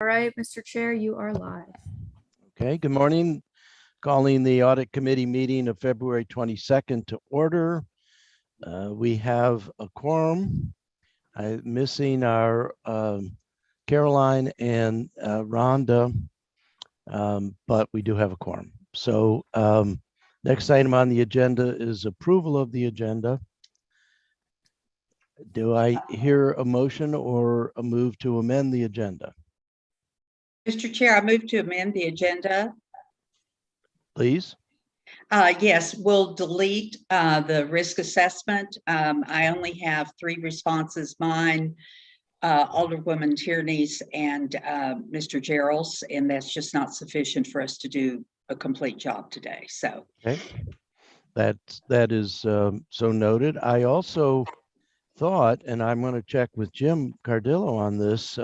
All right, Mr. Chair, you are live. Okay, good morning. Calling the Audit Committee meeting of February 22nd to order. We have a quorum. I'm missing our Caroline and Rhonda, but we do have a quorum. So next item on the agenda is approval of the agenda. Do I hear a motion or a move to amend the agenda? Mr. Chair, I move to amend the agenda. Please. Yes, we'll delete the risk assessment. I only have 3 responses, mine, Alderwoman Tierney's, and Mr. Gerald's, and that's just not sufficient for us to do a complete job today. So, okay, that is so noted. I also thought, and I'm going to check with Jim Cardillo on this.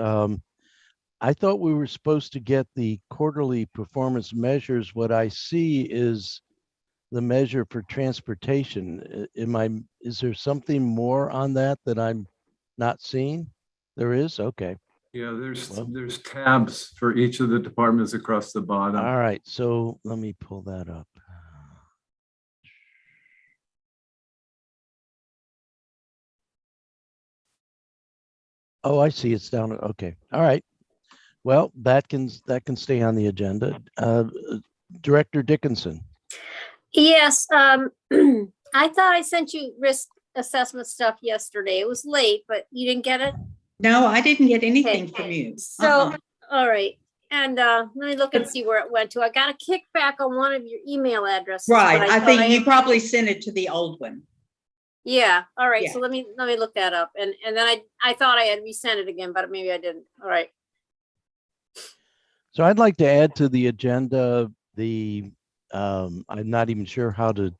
I thought we were supposed to get the quarterly performance measures. What I see is the measure for transportation. Is there something more on that I'm not seeing? There is? Okay. Yeah, there's tabs for each of the departments across the bottom. All right, so let me pull that up. Oh, I see, it's down. Okay, all right. Well, that can stay on the agenda. Director Dickinson. Yes, I thought I sent you risk assessment stuff yesterday. It was late, but you didn't get it? no, I didn't get anything Okay. from you. So, all right. And let me look and see where it went to. I got a kickback on one of your email addresses. Right, but I thought think you had- probably sent it to the old one. Yeah, all right. Yeah. So let me look that up. And then I thought I had resent it again, but maybe I didn't. All right. So I'd like to add to the agenda I'm not even sure how to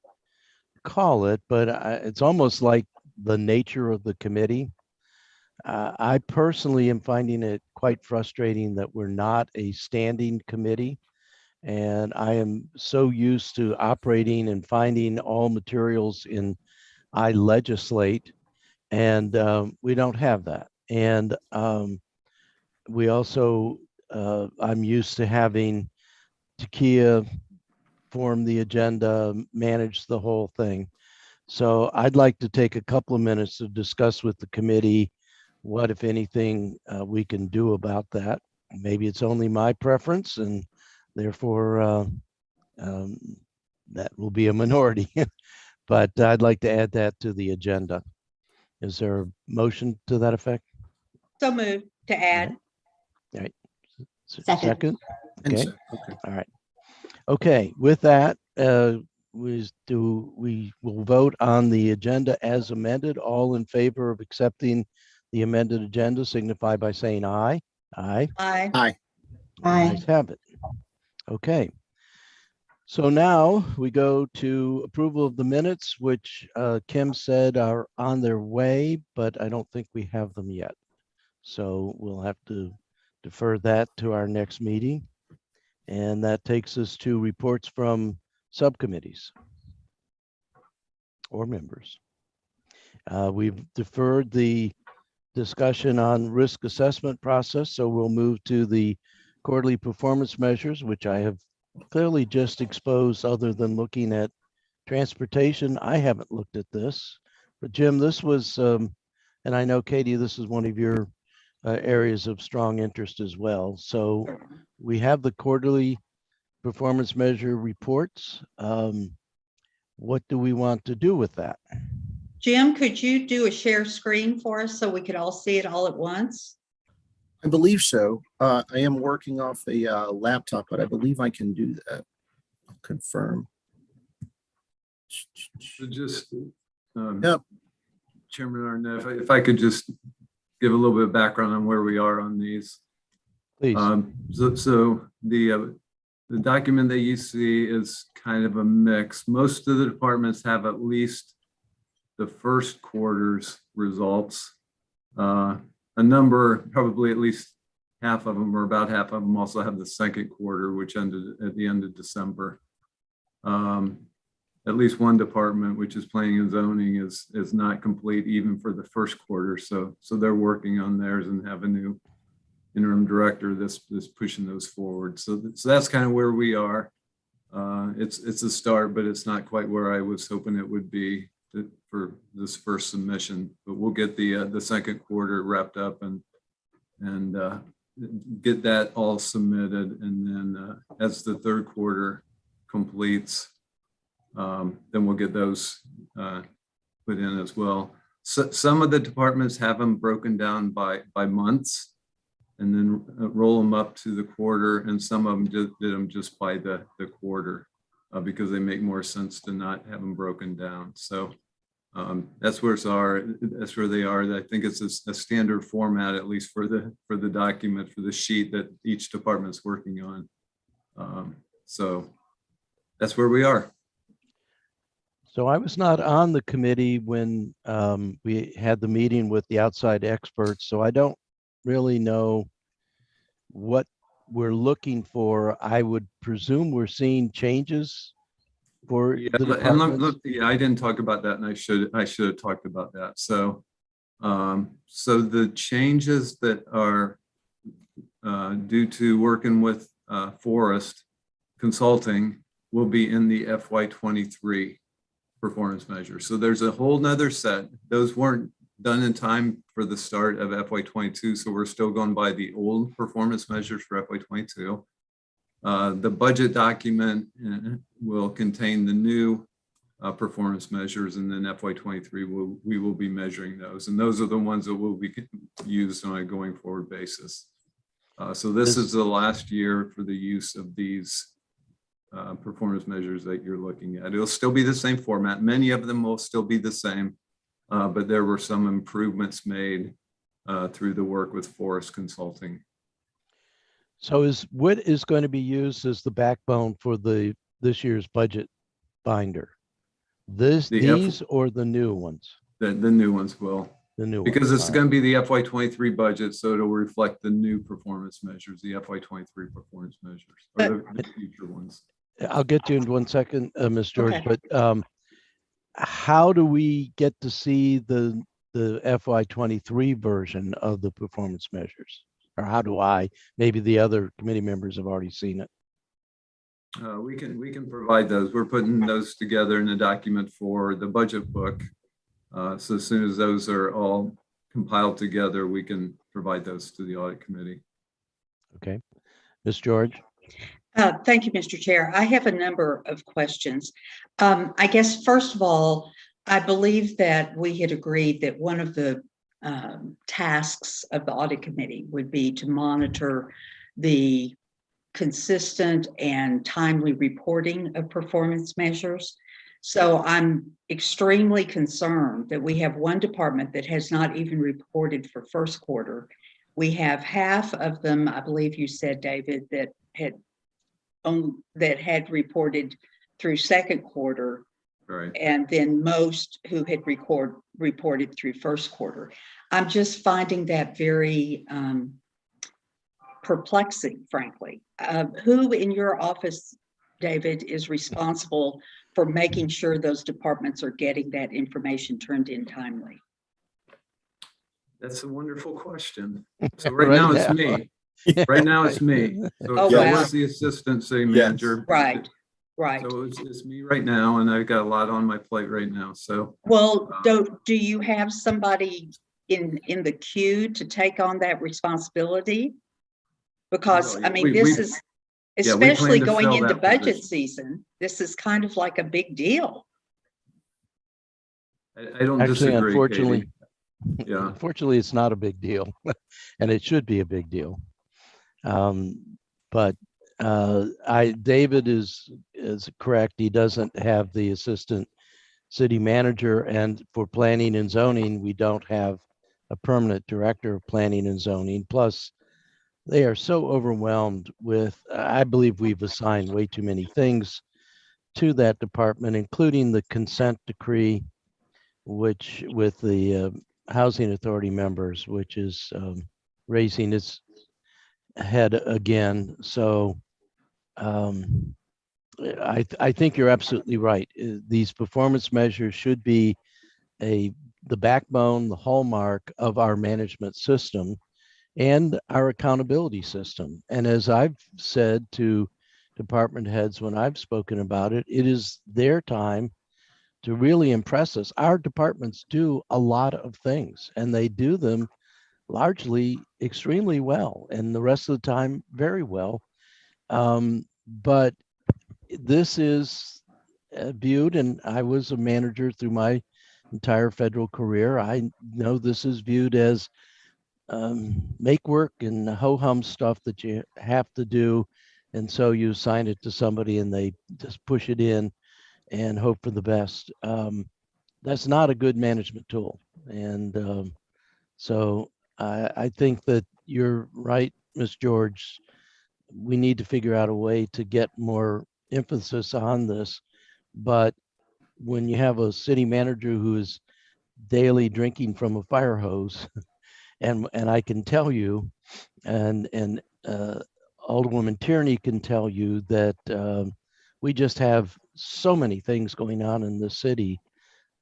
call it, but it's almost like the nature of the committee. I personally am finding it quite frustrating that we're not a standing committee. And I am so used to operating and finding all materials in iLegislate, and we don't have that. And we also, I'm used to having Takia form the agenda, manage the whole thing. So I'd like to take a couple of minutes to discuss with the committee what, if anything, we can do about that. Maybe it's only my preference, and therefore that will be a minority. But I'd like to add that to the agenda. Is there a motion to that effect? So moved to add. All right. Second. Okay. Okay. All right. Okay. With that, we will vote on the agenda as amended. All in favor of accepting the amended agenda signify by saying aye. Aye. Aye. Ayes have it. Okay. So now we go to approval of the minutes, which Kim said are on their way, but I don't think we have them yet. So we'll have to defer that to our next meeting. And that takes us to reports from subcommittees or members. We've deferred the discussion on risk assessment process, so we'll move to the quarterly performance measures, which I have clearly just exposed. Other than looking at transportation, I haven't looked at this. But Jim, this was, and I know Katie, this is one of your areas of strong interest as well. So we have the quarterly performance measure reports. What do we want to do with that? Jim, could you do a share screen for us so we could all see it all at once? I believe so. I am working off a laptop, but I believe I can do that. I'll confirm. So just, Yep. Chairman Arnett, if I could just give a little bit of background on where we are on these. Please. So the document that you see is kind of a mix. Most of the departments have at least the first quarter's results. A number, probably at least half of them, or about half of them, also have the second quarter, which ended at the end of December. At least one department, which is planning and zoning, is not complete even for the first quarter. So they're working on theirs and have a new interim director that's pushing those forward. So that's kind of where we are. It's a start, but it's not quite where I was hoping it would be for this first submission. But we'll get the second quarter wrapped up and get that all submitted, and then as the third quarter completes, then we'll get those put in as well. So some of the departments have them broken down by months, and then roll them up to the quarter, and some of them did them just by the quarter because they make more sense to not have them broken down. So that's where they are. I think it's a standard format, at least for the document, for the sheet that each department's working on. So that's where we are. So I was not on the committee when we had the meeting with the outside experts, so I don't really know what we're looking for. I would presume we're seeing changes for Yeah, the and departments. yeah, I didn't talk about that, and I should have talked about that. So, so the changes that are due to working with Forest Consulting will be in the FY23 performance measures. So there's a whole nother set. Those weren't done in time for the start of FY22, so we're still going by the old performance measures for FY22. The budget document will contain the new performance measures, and then FY23 we will be measuring those, and those are the ones that will be used on a going forward basis. So this is the last year for the use of these performance measures that you're looking at. It'll still be the same format. Many of them will still be the same, but there were some improvements made through the work with Forest Consulting. So what is going to be used as the backbone for this year's budget binder? These or the new ones? The new ones will. The new Because ones. it's going to be the FY23 budget, so it'll reflect the new performance measures, the FY23 performance measures, or the future ones. I'll get to you in 1 second, Ms. George, Okay. but how do we get to see the FY23 version of the performance measures? Or how do I? Maybe the other committee members have already seen it. We can provide those. We're putting those together in a document for the budget book. So as soon as those are all compiled together, we can provide those to the audit committee. Okay. Ms. George? Thank you, Mr. Chair. I have a number of questions. I guess, first of all, I believe that we had agreed that one of the tasks of the audit committee would be to monitor the consistent and timely reporting of performance measures. So I'm extremely concerned that we have one department that has not even reported for first quarter. We have half of them, I believe you said, David, that had reported through second quarter, Right. and then most who had reported through first quarter. I'm just finding that very perplexing, frankly. Who in your office, David, is responsible for making sure those departments are getting that information turned in timely? That's a wonderful question. So right now it's me. Right now it's me. So Oh, I wow. was the assistant city manager. Right. So it's me right now, and I've got a lot on my plate right now. So Well, do you have somebody in the queue to take on that responsibility? Because I mean, this is, especially to going fill into that budget position. season, this is kind of like a big deal. I don't Actually, disagree, unfortunately, Katie. Yeah. unfortunately, it's not a big deal, and it should be a big deal. But David is correct. He doesn't have the assistant city manager, and for planning and zoning, we don't have a permanent director of planning and zoning. Plus, they are so overwhelmed with, I believe we've assigned way too many things to that department, including the consent decree, which with the housing authority members, which is raising its head again. So I think you're absolutely right. These performance measures should be the backbone, the hallmark of our management system. and our accountability system. And as I've said to department heads when I've spoken about it, it is their time to really impress us. Our departments do a lot of things, and they do them largely extremely well, and the rest of the time very well. But this is viewed, and I was a manager through my entire federal career. I know this is viewed as make work and ho-hum stuff that you have to do. And so you assign it to somebody and they just push it in and hope for the best. That's not a good management tool. And so I think that you're right, Ms. George. We need to figure out a way to get more emphasis on this. But when you have a city manager who is daily drinking from a fire hose, and I can tell you, and Alderwoman Tierney can tell you that we just have so many things going on in the city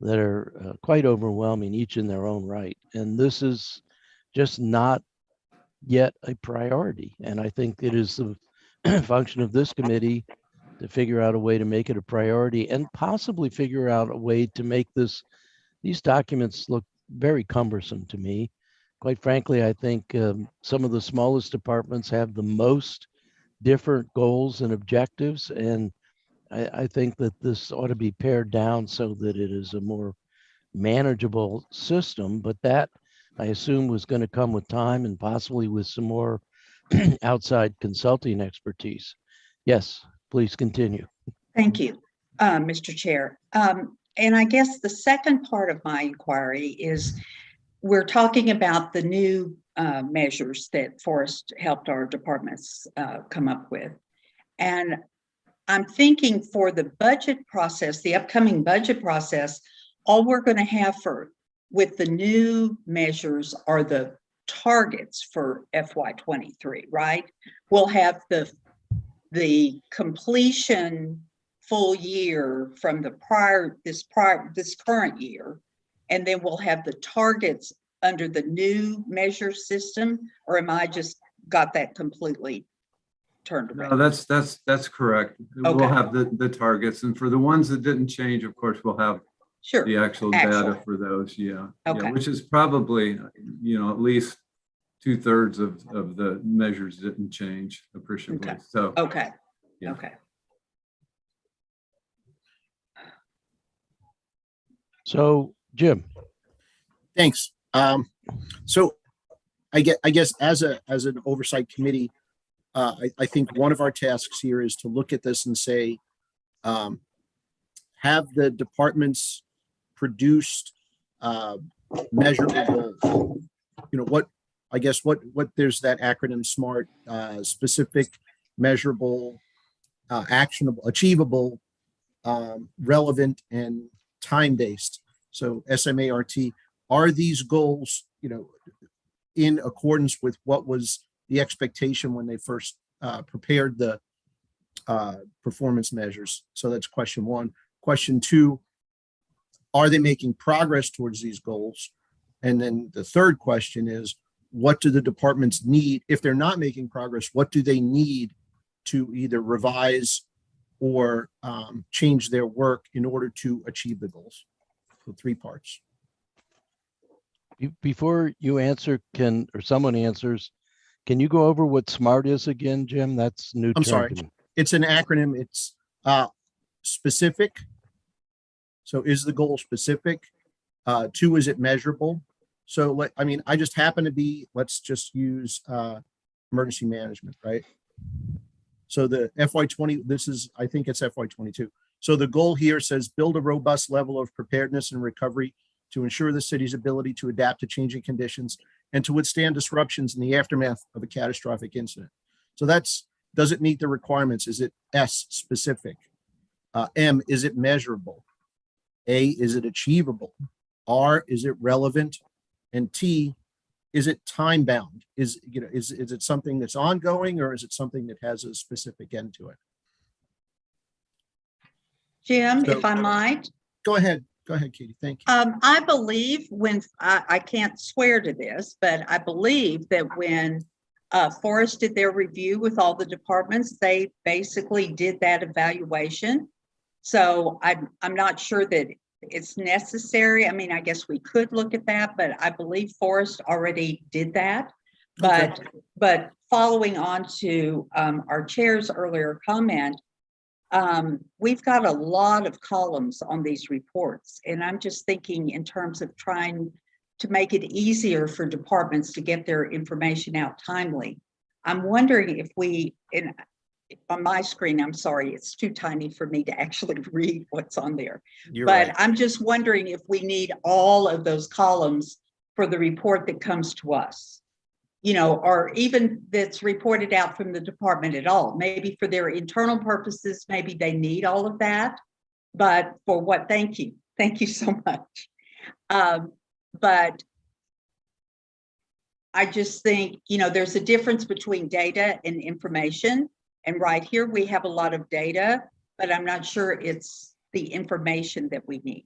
that are quite overwhelming, each in their own right. And this is just not yet a priority. And I think it is the function of this committee to figure out a way to make it a priority and possibly figure out a way to make these documents look very cumbersome to me. Quite frankly, I think some of the smallest departments have the most different goals and objectives. And I think that this ought to be pared down so that it is a more manageable system. But that, I assume, was going to come with time and possibly with some more outside consulting expertise. Yes, please continue. Thank you, Mr. Chair. And I guess the second part of my inquiry is we're talking about the new measures that Forrest helped our departments come up with. And I'm thinking for the budget process, the upcoming budget process, all we're going to have with the new measures are the targets for FY23, right? We'll have the completion full year from this current year, and then we'll have the targets under the new measure system, or am I just got that completely turned around? No, that's correct. Okay. We'll have the targets, and for the ones that didn't change, of course, we'll have Sure. the actual data for those. Yeah. Okay. Yeah, which is probably, at least 2/3 of the measures didn't change appreciably. Okay. So, Okay. Yeah. Okay. So, Jim. Thanks. So I guess as an oversight committee, I think one of our tasks here is to look at this and say, have the departments produced measurable goals? What there's that acronym SMART, specific, measurable, actionable, achievable, relevant, and time-based. So SMART. Are these goals, in accordance with what was the expectation when they first prepared the performance measures? So that's question one. Question two, are they making progress towards these goals? And then the third question is, what do the departments need? If they're not making progress, what do they need to either revise or change their work in order to achieve the goals? So 3 parts. Before you answer, or someone answers, can you go over what SMART is again, Jim? That's new. I'm sorry. It's an acronym. It's specific. So is the goal specific? 2, is it measurable? So I just happen to be, let's just use emergency management, right? So the FY20, I think it's FY22. So the goal here says build a robust level of preparedness and recovery to ensure the city's ability to adapt to changing conditions and to withstand disruptions in the aftermath of a catastrophic incident. So does it meet the requirements? Is it S, specific? M, is it measurable? A, is it achievable? R, is it relevant? And T, is it time bound? Is it something that's ongoing, or is it something that has a specific end to it? Jim, So- if I might, Go ahead. Go ahead, Katie. Thank you. I believe when, I can't swear to this, but I believe that when Forrest did their review with all the departments, they basically did that evaluation. So I'm not sure that it's necessary. I mean, I guess we could look at that, but I believe Forrest already did that. But following on to our chair's earlier comment, we've got a lot of columns on these reports, and I'm just thinking in terms of trying to make it easier for departments to get their information out timely. I'm wondering if we, on my screen, I'm sorry, it's too tiny for me to actually read what's on there. You're But right. I'm just wondering if we need all of those columns for the report that comes to us, you know, or even that's reported out from the department at all. Maybe for their internal purposes, maybe they need all of that. But for what, thank you so much. But I just think, you know, there's a difference between data and information. And right here, we have a lot of data, but I'm not sure it's the information that we need.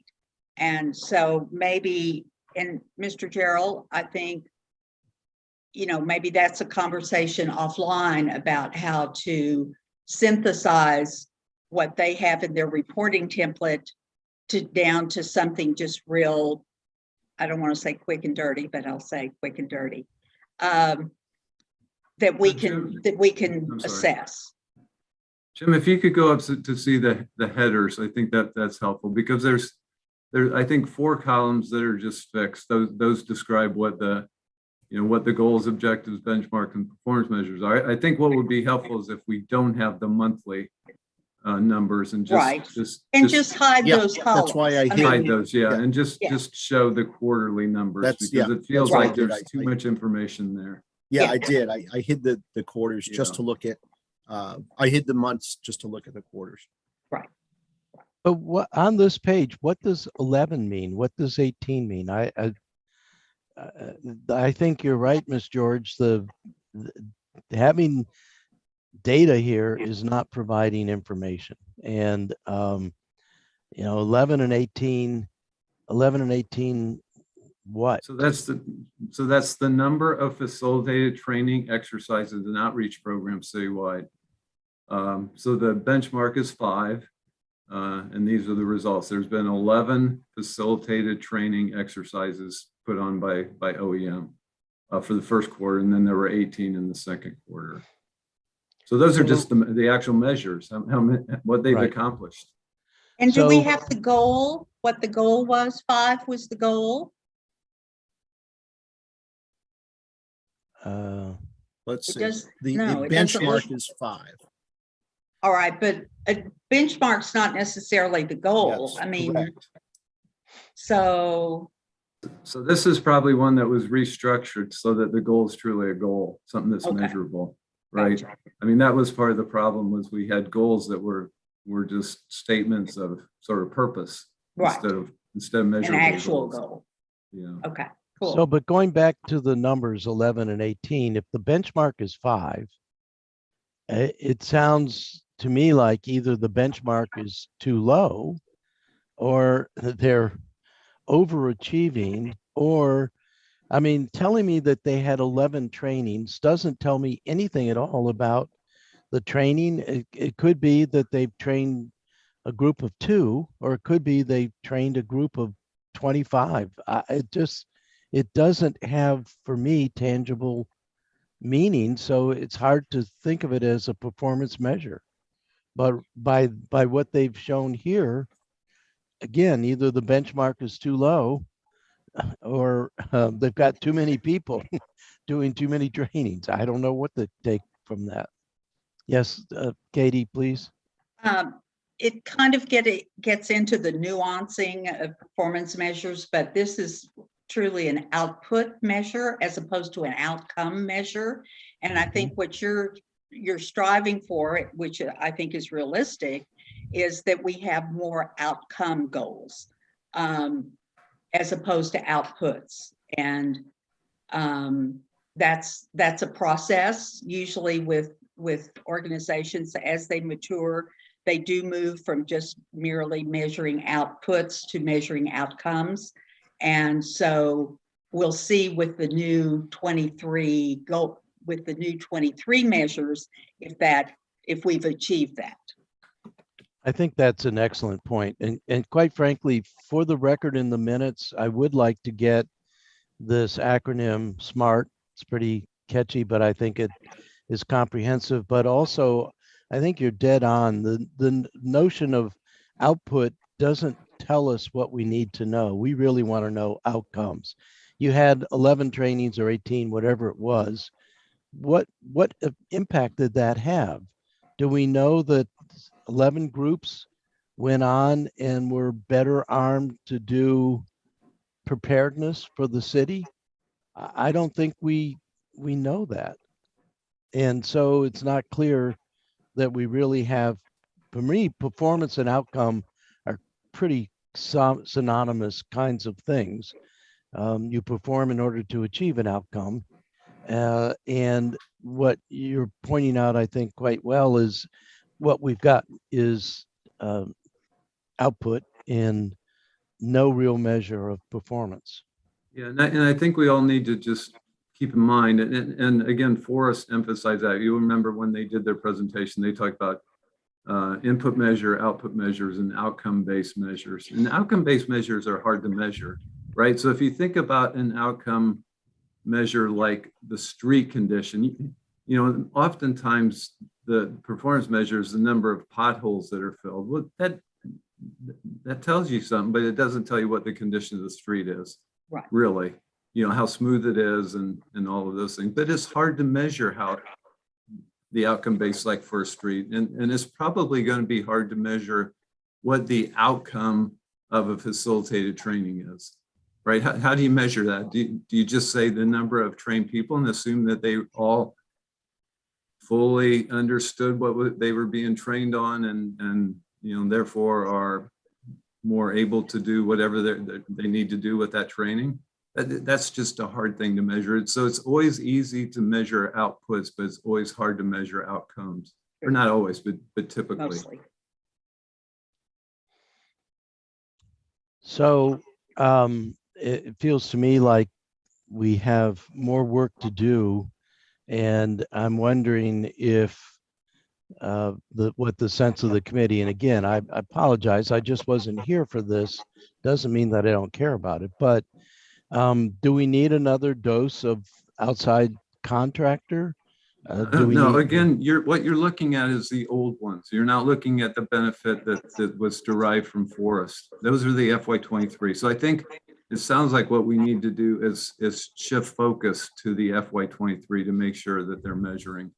And so maybe, and Mr. Gerald, I think, you know, maybe that's a conversation offline about how to synthesize what they have in their reporting template to down to something just real, I don't want to say quick and dirty, but I'll say quick and dirty, that we can I'm sorry. assess. Jim, if you could go up to see the headers, I think that's helpful, because there's I think 4 columns that are just fixed. Those describe what the, you know, what the goals, objectives, benchmark, and performance measures are. I think what would be helpful is if we don't have the monthly numbers and just hide Yeah, those columns. that's why I hid hide those, Yeah. and just show the quarterly numbers, That's- because yeah, it feels that's what I like did. there's too much information there. Yeah, Yeah. I did. I hid the quarters just Yeah. to look at, I hid the months just to look at the quarters. But what, on this page, what does 11 mean? What does 18 mean? I think you're right, Miss George. The having data here is not providing information. And, you know, 11 and 18, what? So that's the number of facilitated training exercises and outreach programs citywide. So the benchmark is 5, and these are the results. There's been 11 facilitated training exercises put on by OEM for the first quarter, and then there were 18 in the second quarter. So those are just the actual measures, what they've Right. accomplished. And do we So- have the goal? What the goal was? 5 was the goal? Let's It see. does- The no, it doesn't benchmark look- is 5. All right, but a benchmark's not necessarily the goal. Yes, I mean, correct. so, So this is probably one that was restructured so that the goal is truly a goal, something that's Okay. measurable, right? gotcha. I mean, that was part of the problem, was we had goals that were just statements of sort of purpose Right, instead of an measurable actual goals. goal. Yeah. Okay, So, cool. but going back to the numbers 11 and 18, if the benchmark is 5, it sounds to me like either the benchmark is too low or they're overachieving, or, I mean, telling me that they had 11 trainings doesn't tell me anything at all about the training. It could be that they've trained a group of 2, or it could be they trained a group of 25. It doesn't have, for me, tangible meaning. So it's hard to think of it as a performance measure. But by what they've shown here, again, either the benchmark is too low or they've got too many people doing too many trainings. I don't know what to take from that. Yes, Katie, please. It kind of gets into the nuancing of performance measures, but this is truly an output measure as opposed to an outcome measure. And I think what you're striving for, which I think is realistic, is that we have more outcome goals as opposed to outputs. And that's a process usually with organizations as they mature. they do move from just merely measuring outputs to measuring outcomes. And so we'll see with the new 23 measures, if we've achieved that. I think that's an excellent point. And quite frankly, for the record in the minutes, I would like to get this acronym SMART. It's pretty catchy, but I think it is comprehensive. But also, I think you're dead on. The notion of output doesn't tell us what we need to know. We really want to know outcomes. You had 11 trainings or 18, whatever it was. What impact did that have? Do we know that 11 groups went on and were better armed to do preparedness for the city? I don't think we know that. And so it's not clear that we really have, for me, performance and outcome are pretty synonymous kinds of things. You perform in order to achieve an outcome. And what you're pointing out, I think, quite well is what we've got is output and no real measure of performance. Yeah, and I think we all need to just keep in mind, and again, Forrest emphasized that. You remember when they did their presentation, they talked about input measure, output measures, and outcome-based measures. And outcome-based measures are hard to measure, right? So if you think about an outcome measure like the street condition, you know, oftentimes the performance measure is the number of potholes that are filled. Well, that tells you something, but it doesn't tell you what the condition of the street is. Right. Really, you know, how smooth it is and all of those things. But it's hard to measure how the outcome based, like for a street. And it's probably going to be hard to measure what the outcome of a facilitated training is, right? How do you measure that? Do you just say the number of trained people and assume that they all fully understood what they were being trained on and you know, therefore are more able to do whatever they need to do with that training? That's just a hard thing to measure. So it's always easy to measure outputs, but it's always hard to measure outcomes. Or not always, but typically. Mostly. So it feels to me like we have more work to do, and I'm wondering if what the sense of the committee, and again, I apologize, I just wasn't here for this. Doesn't mean that I don't care about it, but do we need another dose of outside contractor? No, again, what you're looking at is the old ones. You're not looking at the benefit that was derived from Forrest. Those are the FY23. So I think it sounds like what we need to do is shift focus to the FY23 to make sure that they're measuring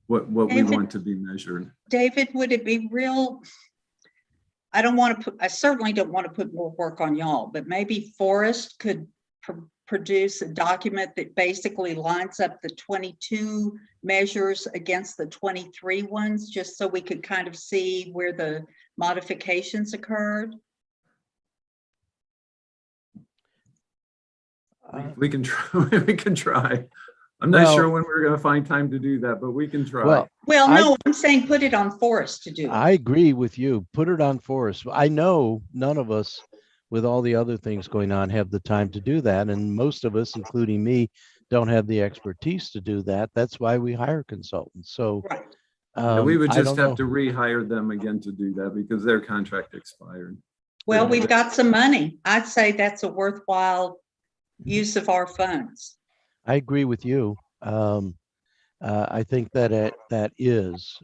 what we want to be measured. David, would it be real? I certainly don't want to put more work on y'all, but maybe Forrest could produce a document that basically lines up the 22 measures against the 23 ones, just so we could kind of see where the modifications occurred. We can try. We can try. I'm not sure when we're going to find time to do that, but we can try. Well, no, I'm saying put it on Forrest to do it. I agree with you. Put it on Forrest. I know none of us, with all the other things going on, have the time to do that. And most of us, including me, don't have the expertise to do that. That's why we hire consultants. So right. We would just have to rehire them again to do that because their contract expired. Well, we've got some money. I'd say that's a worthwhile use of our funds. I agree with you. I think that that is,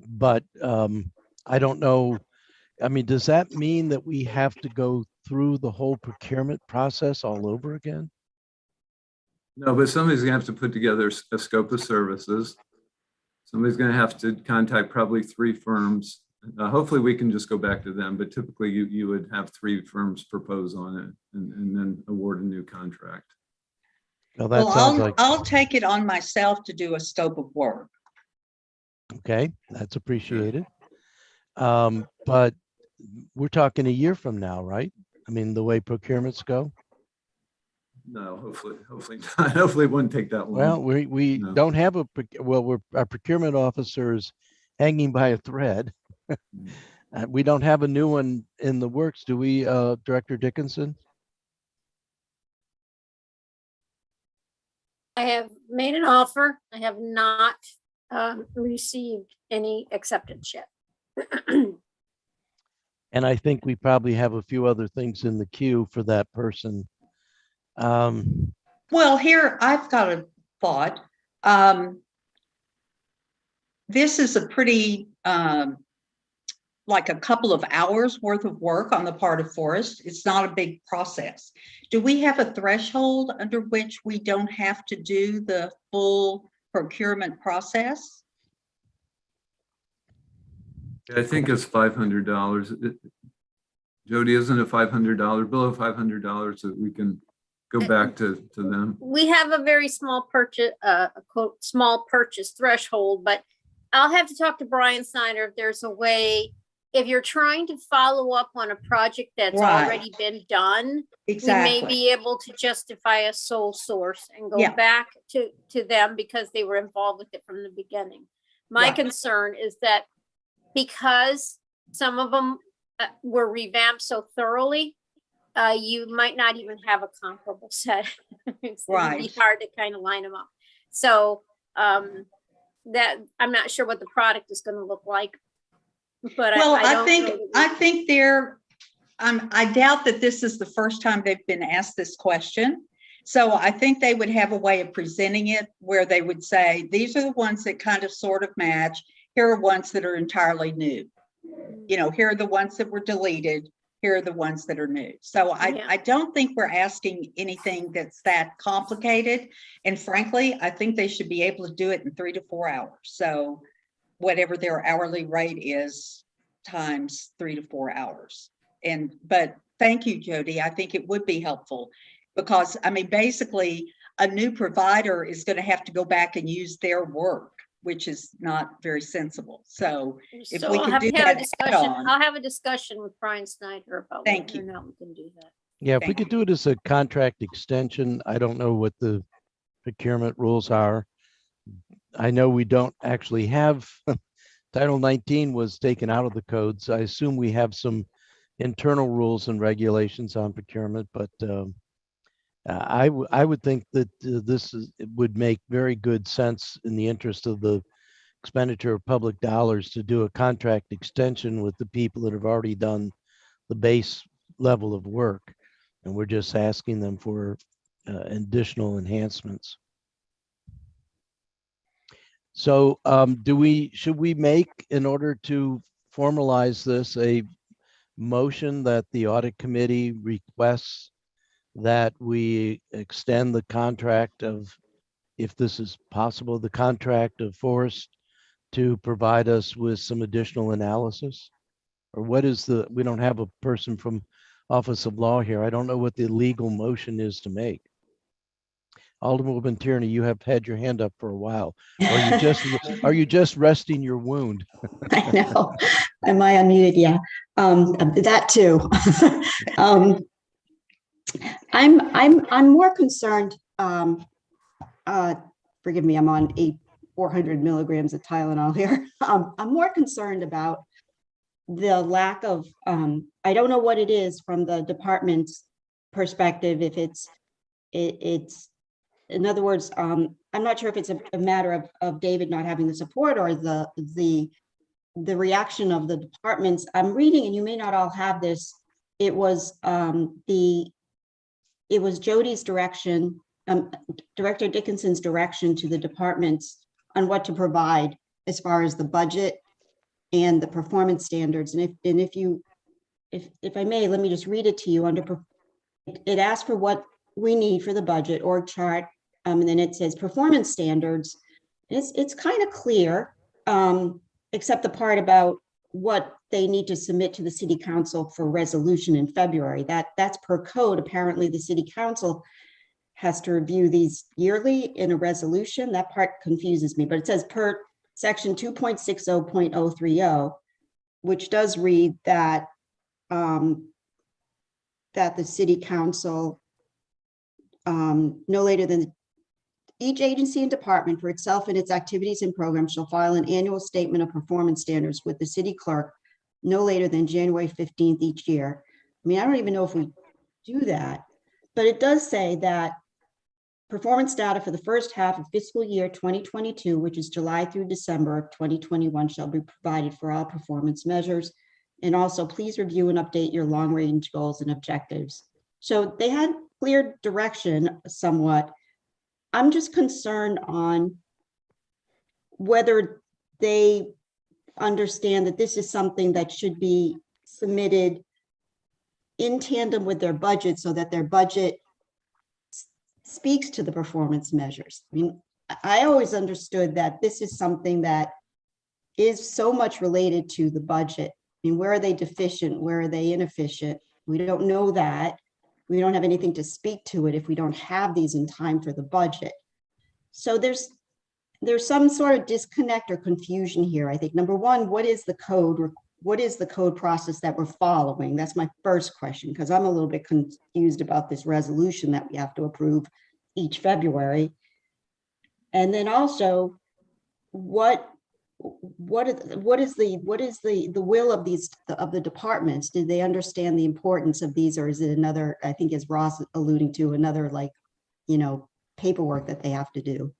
but I don't know. I mean, does that mean that we have to go through the whole procurement process all over again? No, but somebody's gonna have to put together a scope of services. Somebody's gonna have to contact probably 3 firms. Hopefully we can just go back to them, but typically you would have 3 firms propose on it and then award a new contract. Well, that sounds like, I'll take it on myself to do a scope of work. okay, that's appreciated. But we're talking a year from now, right? I mean, the way procurements go. No, hopefully not. Hopefully it wouldn't take that long. Well, we No. don't have our procurement officer is hanging by a thread. We don't have a new one in the works, do we, Director Dickinson? I have made an offer. I have not received any acceptance yet. And I think we probably have a few other things in the queue for that person. Well, here, I've got a thought. This is a pretty, like a couple of hours worth of work on the part of Forrest. It's not a big process. Do we have a threshold under which we don't have to do the full procurement process? I think it's $500. Jody, isn't it $500, below $500 that we can go back to them? We have a very small purchase, a quote, small purchase threshold, but I'll have to talk to Brian Snyder if there's a way, if you're trying to follow up on a project that's Right. already been done, we may Exactly. be able to justify a sole source and go Yeah. back to them because they were involved with it from the beginning. My Right. concern is that because some of them were revamped so thoroughly, you might not even have a comparable set. It's gonna be Right. hard to kind of line them up. So that I'm not sure what the product is gonna look like. But Well, I I don't think, know that we- I think they're, I doubt that this is the first time they've been asked this question. So I think they would have a way of presenting it where they would say, these are the ones that kind of sort of match. Here are ones that are entirely new. You know, here are the ones that were deleted. Here are the ones that are new. So Yeah. I don't think we're asking anything that's that complicated. And frankly, I think they should be able to do it in 3 to 4 hours. So whatever their hourly rate is times 3 to 4 hours. But thank you, Jody. I think it would be helpful because, I mean, basically a new provider is going to have to go back and use their work, which is not very sensible. So if So we I'll could have do to have a that discussion. add-on. I'll have a discussion with Brian Snyder about Thank whether or you. not we can do that. Yeah, if we Thank could do it as a contract extension, I don't know what the procurement rules are. I know we don't actually have, Title 19 was taken out of the codes. I assume we have some internal rules and regulations on procurement, but I would think that it would make very good sense in the interest of the expenditure of public dollars to do a contract extension with the people that have already done the base level of work. And we're just asking them for additional enhancements. So should we make, in order to formalize this, a motion that the audit committee requests that we extend the contract of, if this is possible, the contract of Forrest to provide us with some additional analysis? Or what is we don't have a person from Office of Law here. I don't know what the legal motion is to make. Alderwoman Tierney, you have had your hand up for a while. Are you just resting your wound? I know. Am I unmuted? Yeah. That too. I'm more concerned. Forgive me, I'm on 400 milligrams of Tylenol here. I'm more concerned about the lack of, I don't know what it is from the department's perspective, if it's, in other words, I'm not sure if it's a matter of David not having the support or the reaction of the departments. I'm reading, and you may not all have this. It was Jody's direction, Director Dickinson's direction to the departments on what to provide as far as the budget and the performance standards. And if I may, let me just read it to you. It asks for what we need for the budget org chart, and then it says performance standards. It's kind of clear, except the part about what they need to submit to the city council for resolution in February. That's per code. Apparently the city council has to review these yearly in a resolution. That part confuses me, but it says per section 2.60.030, which does read that that the city council no later than each agency and department for itself and its activities and programs shall file an annual statement of performance standards with the city clerk no later than January 15th each year. I mean, I don't even know if we do that, but it does say that performance data for the first half of fiscal year 2022, which is July through December of 2021, shall be provided for all performance measures. And also, please review and update your long-range goals and objectives. So they had clear direction somewhat. I'm just concerned on whether they understand that this is something that should be submitted in tandem with their budget so that their budget speaks to the performance measures. I mean, I always understood that this is something that is so much related to the budget. I mean, where are they deficient? Where are they inefficient? We don't know that. We don't have anything to speak to it if we don't have these in time for the budget. So there's some sort of disconnect or confusion here. I think, number one, what is the code? What is the code process that we're following? That's my first question, because I'm a little bit confused about this resolution that we have to approve each February. And then also, what is the will of the departments? Do they understand the importance of these, or is it another, I think as Ross alluding to, another paperwork that they have to do?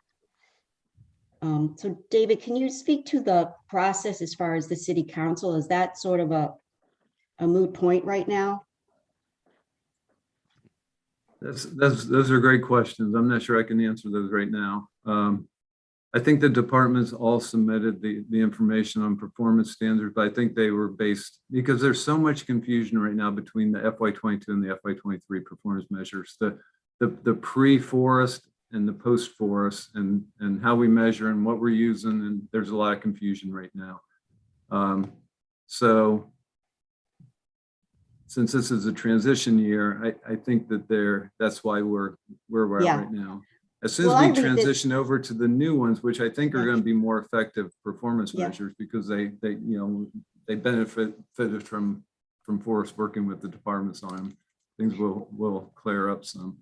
So David, can you speak to the process as far as the city council? Is that sort of a moot point right now? Those are great questions. I'm not sure I can answer those right now. I think the departments all submitted the information on performance standards, but I think they were based, because there's so much confusion right now between the FY22 and the FY23 performance measures. The pre-forest and the post-forest and how we measure and what we're using, and there's a lot of confusion right now. So since this is a transition year, I think that that's why we're where we're at right now. As soon as we transition over to the new ones, which I think are going to be more effective performance measures, because they benefited from Forrest working with the departments on them, things will clear up some.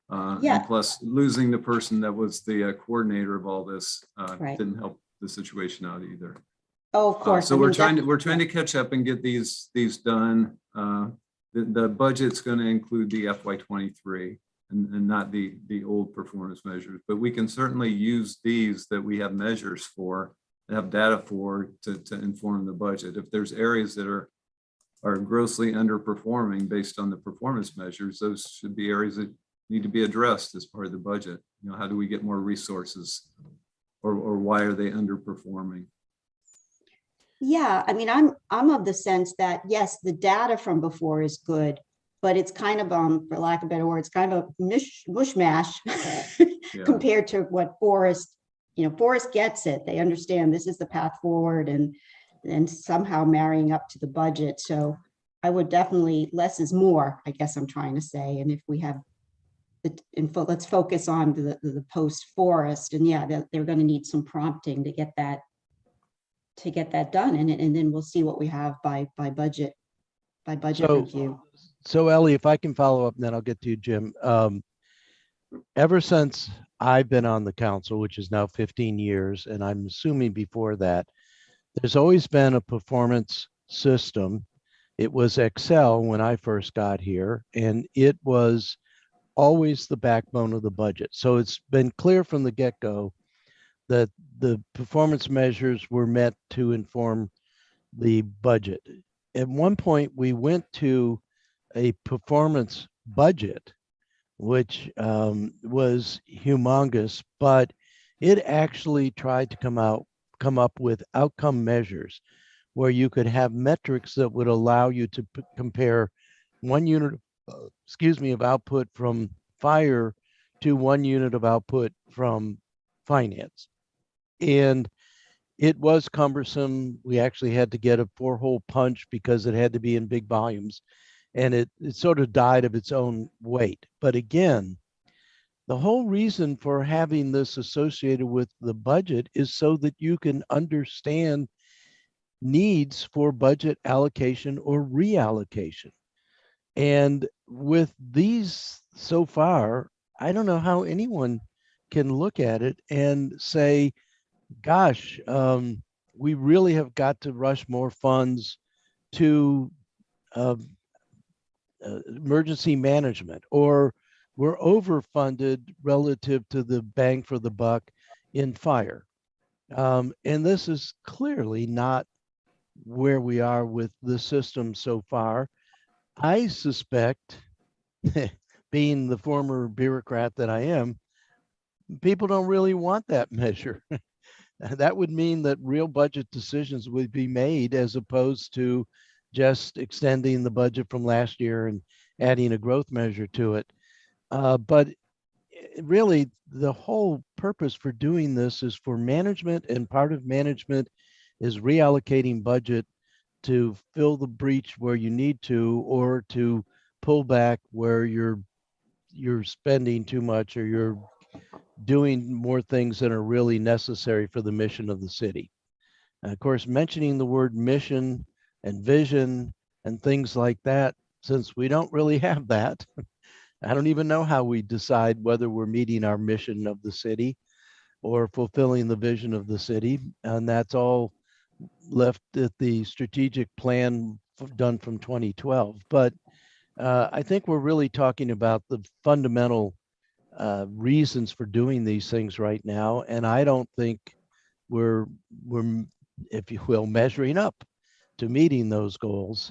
And plus, losing the person that was the coordinator of all this didn't help the situation out either. Oh, of course. So we're trying to catch up and get these done. The budget's going to include the FY23 and not the old performance measures, but we can certainly use these that we have measures for, have data for, to inform the budget. If there's areas that are grossly underperforming based on the performance measures, those should be areas that need to be addressed as part of the budget. How do we get more resources, or why are they underperforming? Yeah, I mean, I'm of the sense that yes, the data from before is good, but it's kind of for lack of a better word, it's kind of a mushmash compared to what Forrest gets it. They understand this is the path forward and somehow marrying up to the budget. So I would definitely, less is more, I guess I'm trying to say. And if we have let's focus on the post-Forest, and they're going to need some prompting to get that done, and then we'll see what we have by budget review. So Ellie, if I can follow up, and then I'll get to you, Jim. Ever since I've been on the council, which is now 15 years, and I'm assuming before that, there's always been a performance system. It was Excel when I first got here, and it was always the backbone of the budget. So it's been clear from the get-go that the performance measures were meant to inform the budget. At one point, we went to a performance budget, which was humongous, but it actually tried to come up with outcome measures where you could have metrics that would allow you to compare one unit of output from fire to one unit of output from finance. And it was cumbersome. We actually had to get a 4-hole punch because it had to be in big volumes, and it sort of died of its own weight. But again, the whole reason for having this associated with the budget is so that you can understand needs for budget allocation or reallocation. And with these so far, I don't know how anyone can look at it and say, gosh, we really have got to rush more funds to uh, emergency management, or we're overfunded relative to the bang for the buck in fire. And this is clearly not where we are with the system so far. I suspect, being the former bureaucrat that I am, people don't really want that measure. That would mean that real budget decisions would be made as opposed to just extending the budget from last year and adding a growth measure to it. But really, the whole purpose for doing this is for management, and part of management is reallocating budget to fill the breach where you need to, or to pull back where you're spending too much, or you're doing more things that are really necessary for the mission of the city. And of course, mentioning the word mission and vision and things like that, since we don't really have that, I don't even know how we decide whether we're meeting our mission of the city or fulfilling the vision of the city. And that's all left at the strategic plan done from 2012. But I think we're really talking about the fundamental reasons for doing these things right now, and I don't think we're, if you will, measuring up to meeting those goals.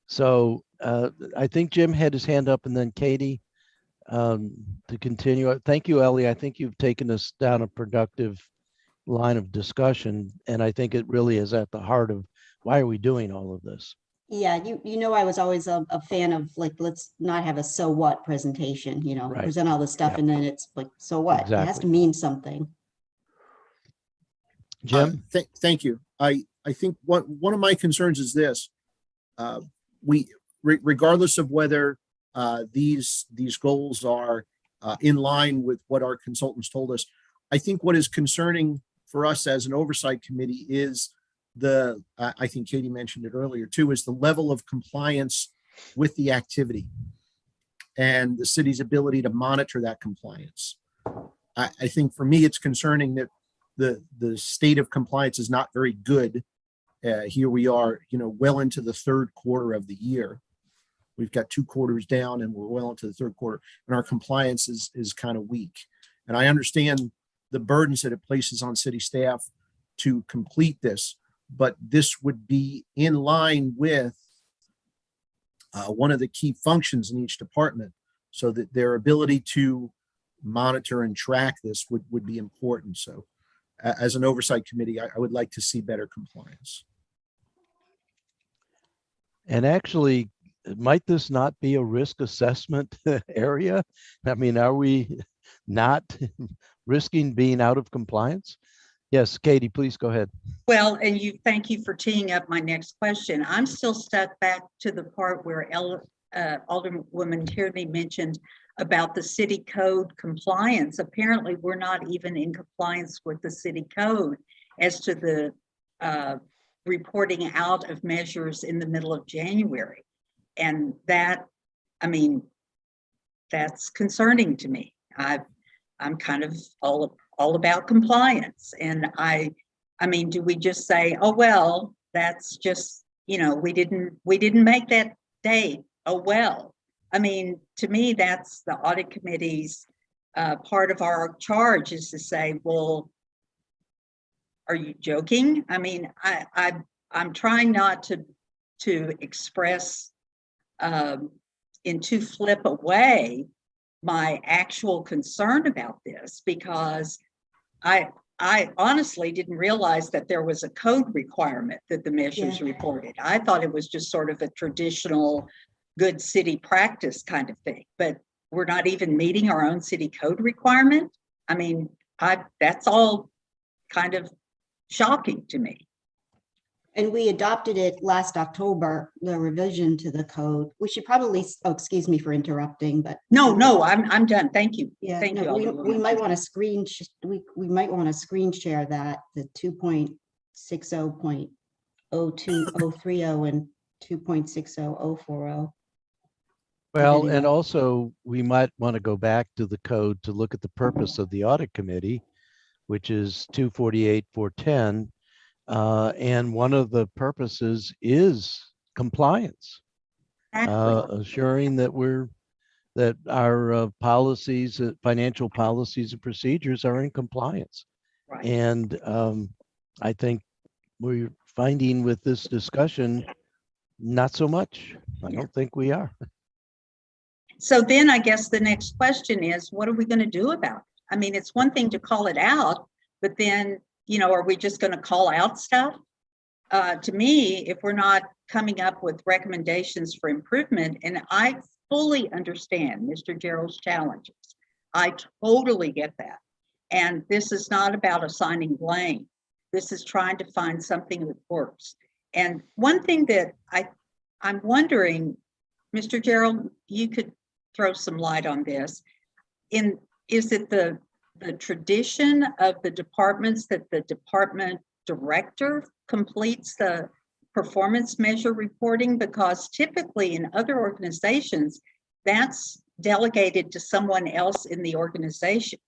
So I think Jim had his hand up, and then Katie, to continue. Thank you, Ellie. I think you've taken us down a productive line of discussion, and I think it really is at the heart of why are we doing all of this. Yeah, you know, I was always a fan of like, let's not have a so what presentation, you know, Right. present all this stuff Yeah. and then it's like, so what? It has to Exactly. mean something. Jim? Thank you. I think one of my concerns is this. Regardless of whether these goals are in line with what our consultants told us, I think what is concerning for us as an oversight committee is I think Katie mentioned it earlier too, is the level of compliance with the activity and the city's ability to monitor that compliance. I think for me, it's concerning that the state of compliance is not very good. Here we are, you know, well into the third quarter of the year. We've got 2 quarters down and we're well into the third quarter, and our compliance is kind of weak. And I understand the burdens that it places on city staff to complete this, but this would be in line with one of the key functions in each department, so that their ability to monitor and track this would be important. So as an oversight committee, I would like to see better compliance. And actually, might this not be a risk assessment area? I mean, are we not risking being out of compliance? Yes, Katie, please go ahead. Well, and thank you for teeing up my next question. I'm still stuck back to the part where Alderwoman Tierney mentioned about the city code compliance. Apparently, we're not even in compliance with the city code as to the reporting out of measures in the middle of January. And that, I mean, that's concerning to me. I'm kind of all about compliance. And I mean, do we just say, oh, well, that's just, you know, we didn't make that date. Oh, well, I mean, to me, that's the audit committee's part of our charge, is to say, well, are you joking? I mean, I'm trying not to express in too flip a way my actual concern about this, because I honestly didn't realize that there was a code requirement that the measures reported. I thought it was just sort of a traditional good city practice kind of thing, but we're not even meeting our own city code requirement. I mean, that's all kind of shocking to me. And we adopted it last October, the revision to the code. We should probably, oh, excuse me for interrupting, but. No, I'm done. Thank you. Yeah, Thank no, you. we might want to we might want to screen share that, the 2.60.02030 and 2.60040. Well, and anyway. also we might want to go back to the code to look at the purpose of the audit committee, which is 248, 410. And one of the purposes is compliance, Exactly. assuring that our policies, financial policies and procedures are in compliance. Right. And I think we're finding with this discussion, not so much. I don't think we are. So then I guess the next question is, what are we going to do about it? I mean, it's one thing to call it out, but then, are we just going to call out stuff? To me, if we're not coming up with recommendations for improvement, and I fully understand Mr. Gerald's challenges, I totally get that. And this is not about assigning blame. This is trying to find something that works. And one thing that I'm wondering, Mr. Gerald, you could throw some light on this. Is it the tradition of the departments that the department director completes the performance measure reporting? Because typically in other organizations, that's delegated to someone else in the organization.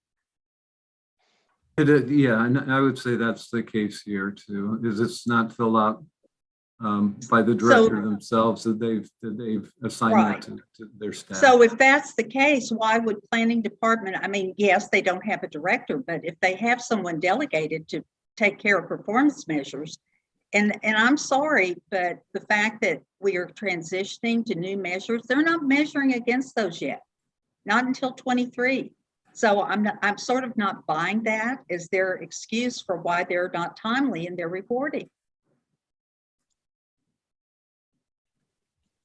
Yeah, and I would say that's the case here too, is it's not filled out by the director themselves, that they've assigned Right. that to their staff. So if that's the case, why would planning department, I mean, yes, they don't have a director, but if they have someone delegated to take care of performance measures, and I'm sorry, but the fact that we are transitioning to new measures, they're not measuring against those yet, not until 23. So I'm sort of not buying that as their excuse for why they're not timely in their reporting.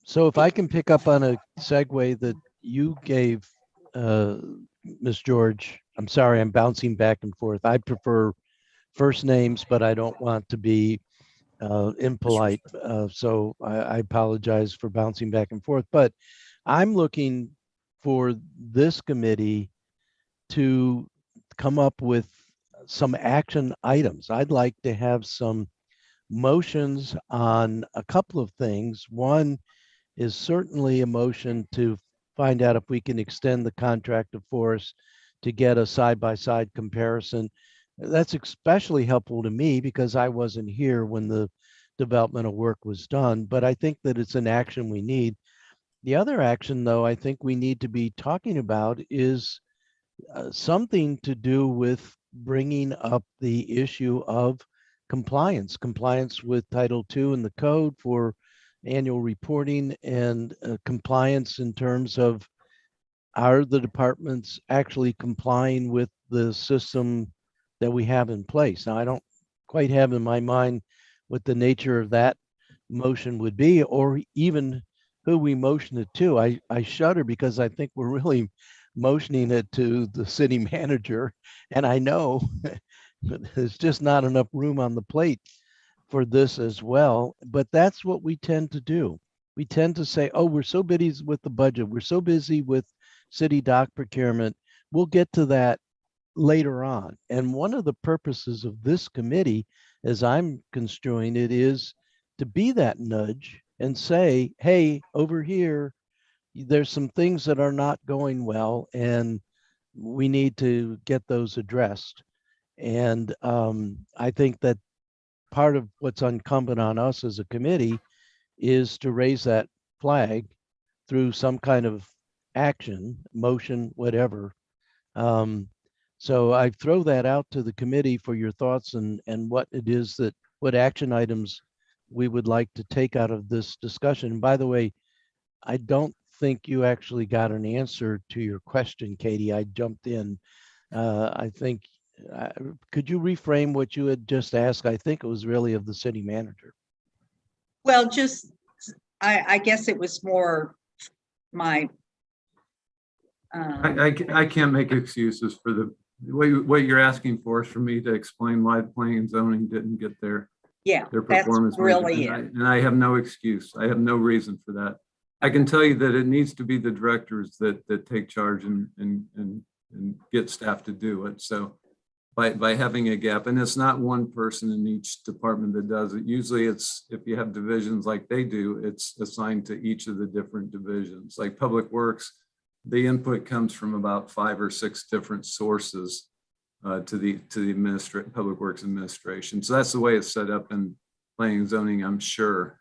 So if I can pick up on a segue that you gave, Ms. George, I'm sorry, I'm bouncing back and forth. I prefer first names, but I don't want to be impolite. So I apologize for bouncing back and forth, but I'm looking for this committee to come up with some action items. I'd like to have some motions on a couple of things. One is certainly a motion to find out if we can extend the contract of force to get a side-by-side comparison. That's especially helpful to me because I wasn't here when the developmental work was done, but I think that it's an action we need. The other action, though, I think we need to be talking about is something to do with bringing up the issue of compliance with Title II in the code for annual reporting, and compliance in terms of, are the departments actually complying with the system that we have in place? Now, I don't quite have in my mind what the nature of that motion would be, or even who we motion it to. I shudder because I think we're really motioning it to the city manager, and I know there's just not enough room on the plate for this as well, but that's what we tend to do. We tend to say, oh, we're so busy with the budget, we're so busy with city dock procurement, we'll get to that later on. And one of the purposes of this committee, as I'm construing it, is to be that nudge and say, hey, over here, there's some things that are not going well, and we need to get those addressed. And I think that part of what's incumbent on us as a committee is to raise that flag through some kind of action, motion, whatever. So I throw that out to the committee for your thoughts and what it is that, what action items we would like to take out of this discussion. And by the way, I don't think you actually got an answer to your question, Katie. I jumped in. I think, could you reframe what you had just asked? I think it was really of the city manager. Well, just, I guess it was more my. I can't make excuses for what you're asking for is for me to explain why planning and zoning didn't get their Yeah, that's performance. really it. And I have no excuse. I have no reason for that. I can tell you that it needs to be the directors that take charge and get staff to do it. So by having a gap. And it's not one person in each department that does it. Usually it's, if you have divisions like they do, it's assigned to each of the different divisions. Like Public Works, the input comes from about 5 or 6 different sources to the Public Works Administration. So that's the way it's set up in planning and zoning, I'm sure.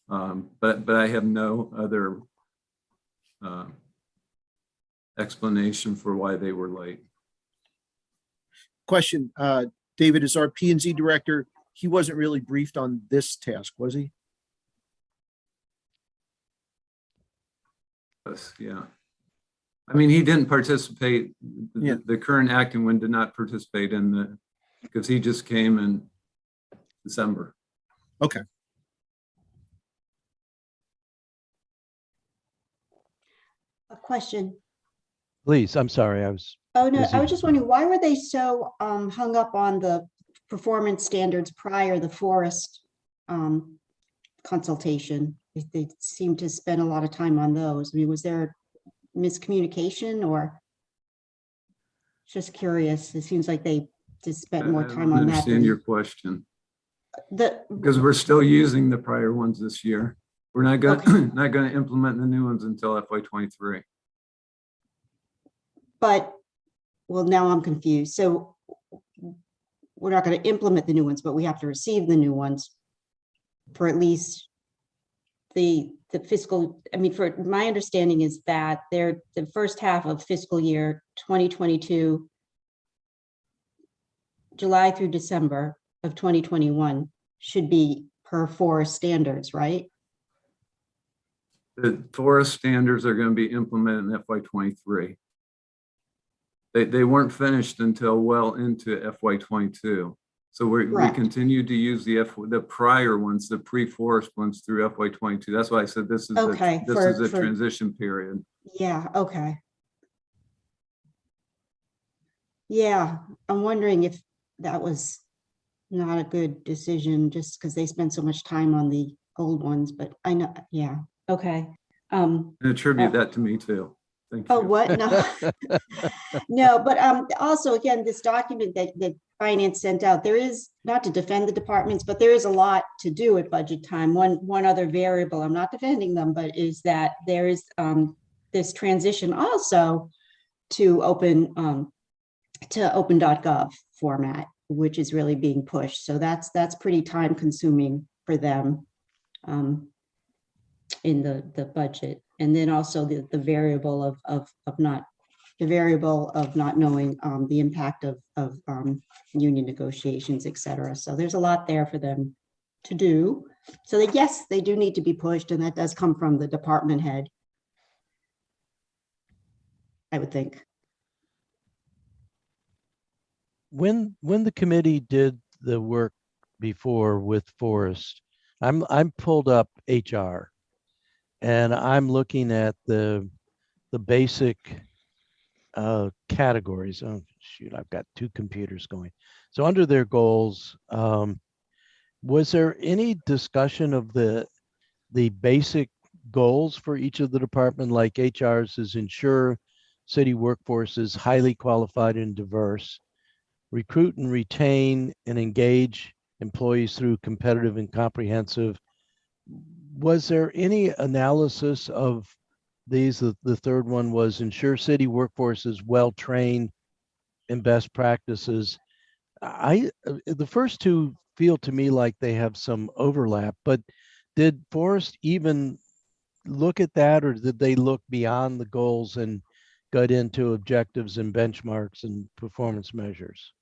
But I have no other explanation for why they were late. Question, David, is our P and Z director, he wasn't really briefed on this task, was he? Yes, yeah. I mean, he didn't participate. Yeah. The current acting one did not participate in the, because he just came in December. Okay. A question. Please, I'm sorry, I was, Oh, no, Busy. I was just wondering, why were they so hung up on the performance standards prior the forest consultation? They seemed to spend a lot of time on those. I mean, was there miscommunication or? Just curious. It seems like they just spent more I time don't on that. understand your question, The, because we're still using the prior ones this year. We're not going Okay. not going to implement the new ones until FY23. but, well, now I'm confused. So we're not going to implement the new ones, but we have to receive the new ones for at least the fiscal, I mean, for my understanding is that they're the first half of fiscal year 2022, July through December of 2021 should be per forest standards, right? The forest standards are going to be implemented in FY23. They weren't finished until well into FY22. So we Correct. continue to use the prior ones, the pre-forest ones through FY22. That's why I said this is Okay, a for- transition period. Yeah, okay. Yeah, I'm wondering if that was not a good decision just because they spent so much time on the old ones, but I know, yeah, okay. And attribute that to me too. Thank Oh, you. what? No. No, but also, again, this document that finance sent out, there is, not to defend the departments, but there is a lot to do at budget time. One other variable, I'm not defending them, but is that there is this transition also to open.gov format, which is really being pushed. So that's pretty time consuming for them in the budget. And then also the variable of not knowing the impact of union negotiations, et cetera. So there's a lot there for them to do. So yes, they do need to be pushed, and that does come from the department head, I would think. when the committee did the work before with Forest, I'm pulled up HR and I'm looking at the basic categories. Oh shoot, I've got 2 computers going. So under their goals, was there any discussion of the basic goals for each of the department, like HR's is ensure city workforce is highly qualified and diverse, recruit and retain and engage employees through competitive and comprehensive. Was there any analysis of these? The third one was ensure city workforce is well-trained in best practices. The first 2 feel to me like they have some overlap, but did Forrest even look at that, or did they look beyond the goals and got into objectives and benchmarks and performance measures?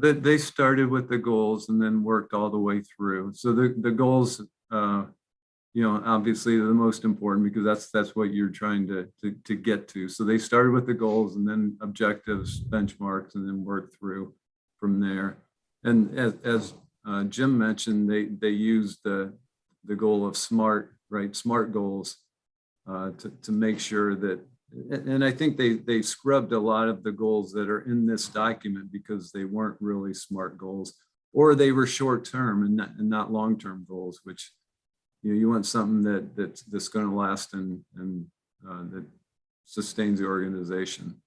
They started with the goals and then worked all the way through. So the goals, obviously are the most important because that's what you're trying to get to. So they started with the goals and then objectives, benchmarks, and then worked through from there. And as Jim mentioned, they used the goal of SMART, right? SMART goals to make sure that, and I think they scrubbed a lot of the goals that are in this document because they weren't really SMART goals, or they were short-term and not long-term goals, which you want something that's going to last and that sustains the organization.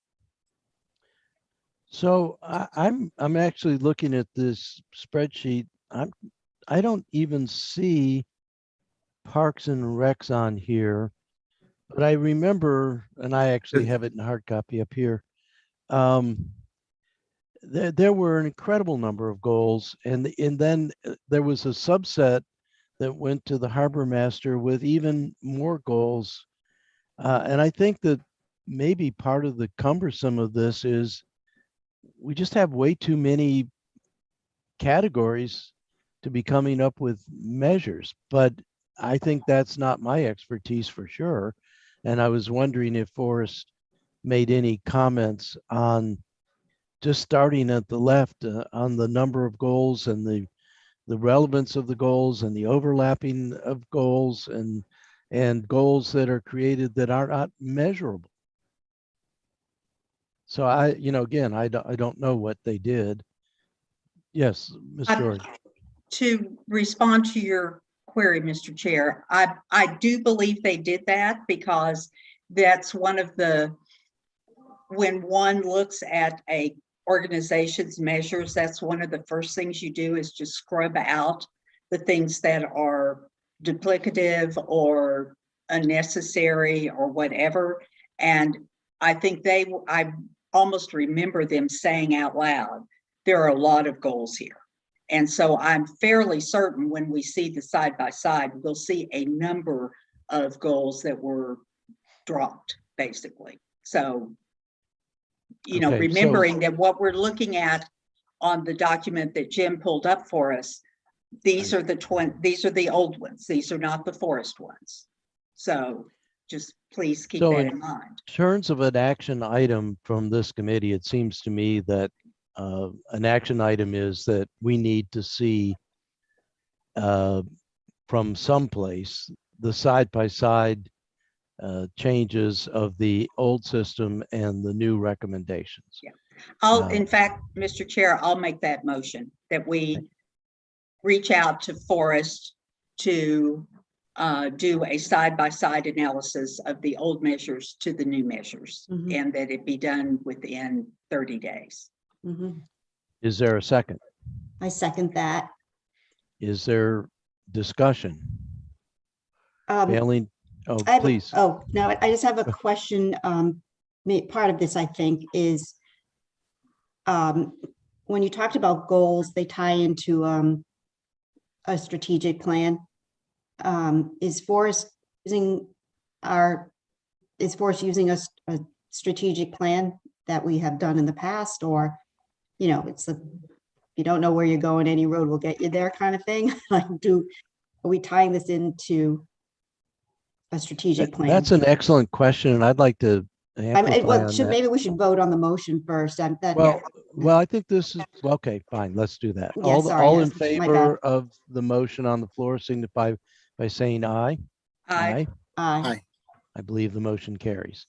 So I'm actually looking at this spreadsheet. I don't even see Parks and Recs on here, but I remember, and I actually have it in hard copy up here. There were an incredible number of goals, and then there was a subset that went to the harbor master with even more goals. And I think that maybe part of the cumbersome of this is we just have way too many categories to be coming up with measures. But I think that's not my expertise for sure. And I was wondering if Forrest made any comments on just starting at the left on the number of goals and the relevance of the goals and the overlapping of goals and goals that are created that are not measurable. So again, I don't know what they did. Yes, Ms. I- George. To respond to your query, Mr. Chair, I do believe they did that because that's one of the, when one looks at a organization's measures, that's one of the first things you do is just scrub out the things that are duplicative or unnecessary or whatever. And I think I almost remember them saying out loud, there are a lot of goals here. And so I'm fairly certain when we see the side by side, we'll see a number of goals that were dropped, basically. So, Okay, so- remembering that what we're looking at on the document that Jim pulled up for us, these are the old ones. These are not the Forest ones. So just please keep So that in- in mind. In terms of an action item from this committee, it seems to me that an action item is that we need to see from someplace the side-by-side changes of the old system and the new recommendations. Yeah. In fact, Mr. Chair, I'll make that motion that we reach out to Forest to do a side-by-side analysis of the old measures to the new measures, Mhm. and that it be done within 30 days. Mhm. Is there a second? I second that. Is there discussion? Um, Failing, oh, I have, please. oh, no, I just have a question. Part of this, I think, is when you talked about goals, they tie into a strategic plan. Is Forrest using a strategic plan that we have done in the past, or, it's you don't know where you're going, any road will get you there kind of thing? Like, are we tying this into a strategic plan? That's an excellent question, and I'd like to amplify Well, on that. maybe we should vote on the motion first. Well, I think this is, okay, fine, let's do that. Yeah, sorry, All in that's my favor of the motion on the floor signify by saying aye. Aye. Aye. I believe the motion carries.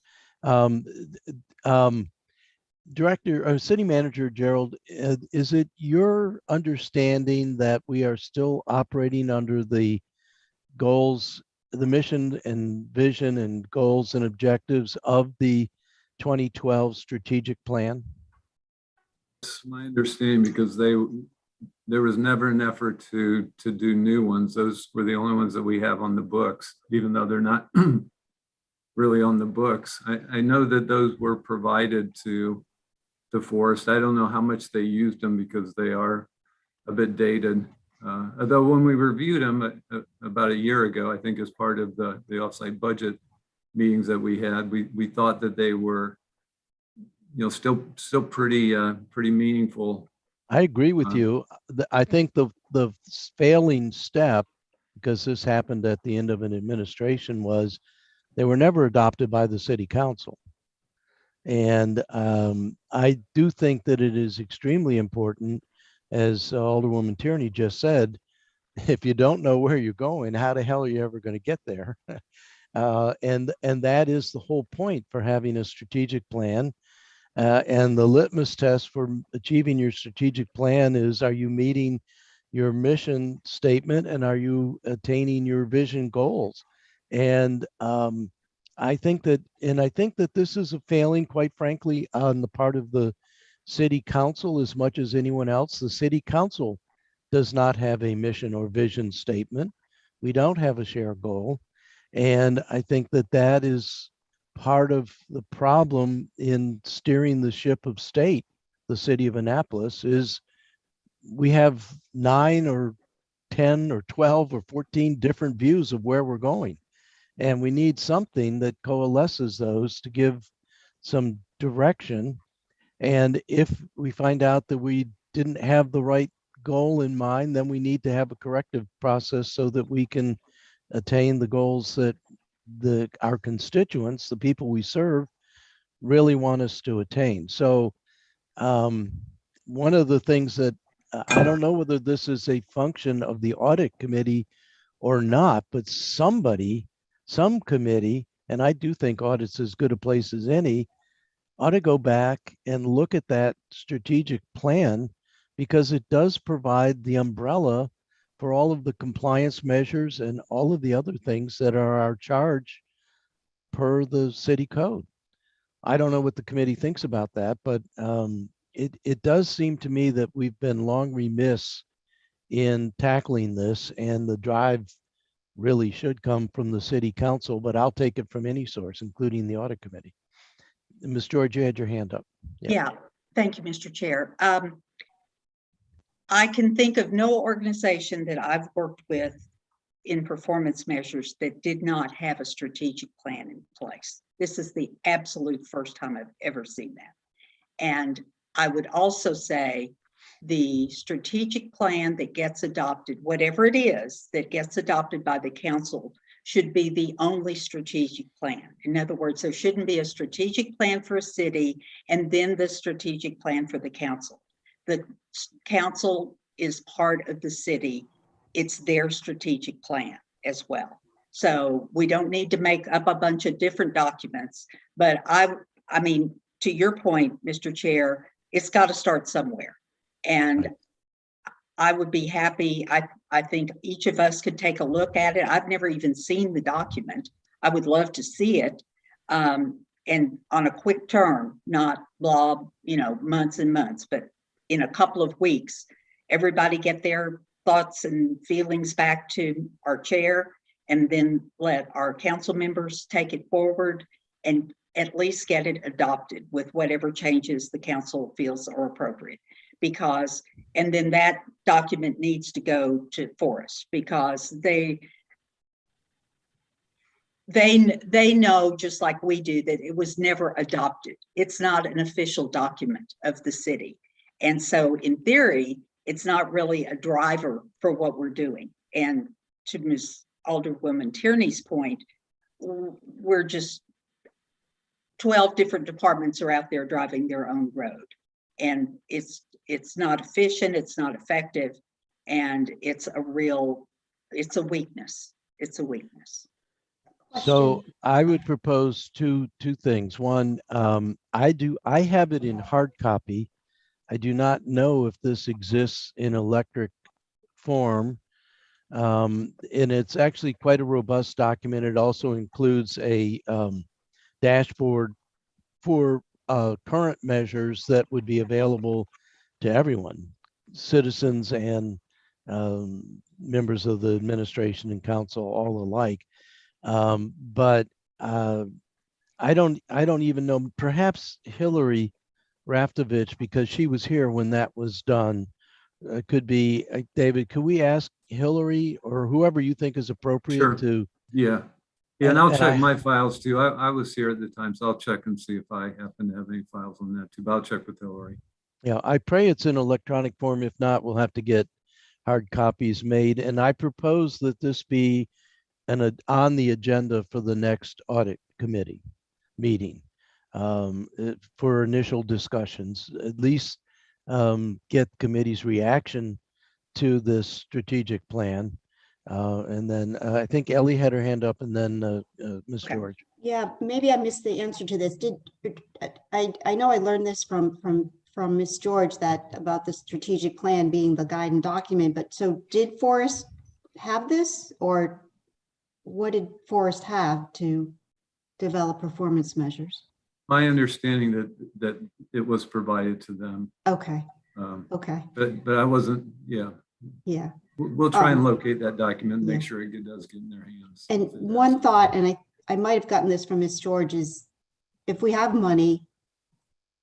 Director or City Manager Gerald, is it your understanding that we are still operating under the goals, the mission and vision and goals and objectives of the 2012 strategic plan? It's my understanding because there was never an effort to do new ones. Those were the only ones that we have on the books, even though they're not really on the books. I know that those were provided to Forest. I don't know how much they used them because they are a bit dated. Although when we reviewed them about a year ago, I think as part of the offsite budget meetings that we had, we thought that they were, still pretty meaningful. I agree with you. I think the failing step, because this happened at the end of an administration, was they were never adopted by the city council. And I do think that it is extremely important, as Alderwoman Tierney just said, if you don't know where you're going, how the hell are you ever going to get there? And that is the whole point for having a strategic plan. And the litmus test for achieving your strategic plan is, are you meeting your mission statement and are you attaining your vision goals? And I think that this is a failing, quite frankly, on the part of the city council as much as anyone else. The city council does not have a mission or vision statement. We don't have a shared goal. And I think that that is part of the problem in steering the ship of state, the city of Annapolis, is we have 9 or 10 or 12 or 14 different views of where we're going. And we need something that coalesces those to give some direction. And if we find out that we didn't have the right goal in mind, then we need to have a corrective process so that we can attain the goals that our constituents, the people we serve, really want us to attain. So one of the things that I don't know whether this is a function of the audit committee or not, but somebody, some committee, and I do think audit's as good a place as any, ought to go back and look at that strategic plan, because it does provide the umbrella for all of the compliance measures and all of the other things that are our charge per the city code. I don't know what the committee thinks about that, but it does seem to me that we've been long remiss in tackling this, and the drive really should come from the city council, but I'll take it from any source, including the audit committee. Ms. George, you had your hand up. Yeah. Yeah, thank you, Mr. Chair. I can think of no organization that I've worked with in performance measures that did not have a strategic plan in place. This is the absolute first time I've ever seen that. And I would also say the strategic plan that gets adopted, whatever it is that gets adopted by the council, should be the only strategic plan. In other words, there shouldn't be a strategic plan for a city and then the strategic plan for the council. The council is part of the city. It's their strategic plan as well. So we don't need to make up a bunch of different documents, but I mean, to your point, Mr. Chair, it's got to start somewhere. And Right. I would be happy. I think each of us could take a look at it. I've never even seen the document. I would love to see it. And on a quick term, not blah, months and months, but in a couple of weeks, everybody get their thoughts and feelings back to our chair, and then let our council members take it forward and at least get it adopted with whatever changes the council feels are appropriate. Because, and then that document needs to go to Forest, because they know, just like we do, that it was never adopted. It's not an official document of the city. And so in theory, it's not really a driver for what we're doing. And to Ms. Alderwoman Tierney's point, we're just 12 different departments are out there driving their own road. And it's not efficient, it's not effective, and it's a weakness. It's a weakness. So I would propose two things. One, I have it in hard copy. I do not know if this exists in electric form. And it's actually quite a robust document. It also includes a dashboard for current measures that would be available to everyone, citizens and members of the administration and council, all alike. But I don't even know, perhaps Hillary Raftovich, because she was here when that was done, could be, David, could we ask Hillary or whoever you think is appropriate Sure. to? Yeah. Yeah, and I'll And check I- my files too. I was here at the time, so I'll check and see if I happen to have any files on that too, but I'll check with Hillary. Yeah, I pray it's in electronic form. If not, we'll have to get hard copies made. And I propose that this be on the agenda for the next audit committee meeting for initial discussions, at least get committee's reaction to this strategic plan. And then I think Ellie had her hand up, and then Ms. Okay. George. Yeah, maybe I missed the answer to this. I know I learned this from Ms. George, that about the strategic plan being the guiding document, but so did Forrest have this, or what did Forrest have to develop performance measures? my understanding that it was provided to them. Okay, Um, okay, But I wasn't, yeah. yeah. We'll try and Um, locate that document, and make yeah. sure it does get in their hands. And if it one does. thought, and I might have gotten this from Ms. George, is if we have money,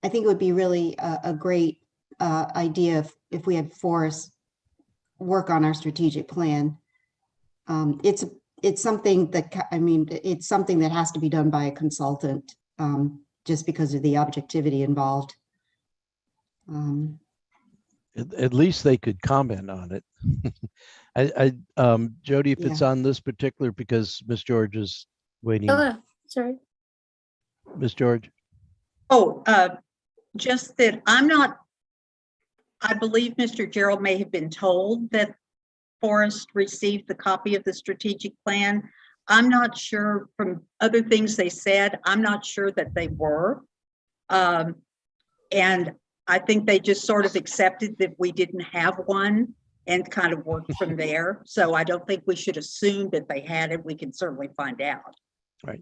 I think it would be really a great idea if we had Forrest work on our strategic plan. It's something that, I mean, it's something that has to be done by a consultant, just because of the objectivity involved. At least they could comment on it. Jody, if it's Yeah. on this particular, because Miss George is waiting. Sorry. Miss George, Oh, just that I believe Mr. Gerald may have been told that Forrest received the copy of the strategic plan. I'm not sure, from other things they said, I'm not sure that they were. And I think they just sort of accepted that we didn't have one and kind of worked from there. So I don't think we should assume that they had it. We can certainly find out. Right.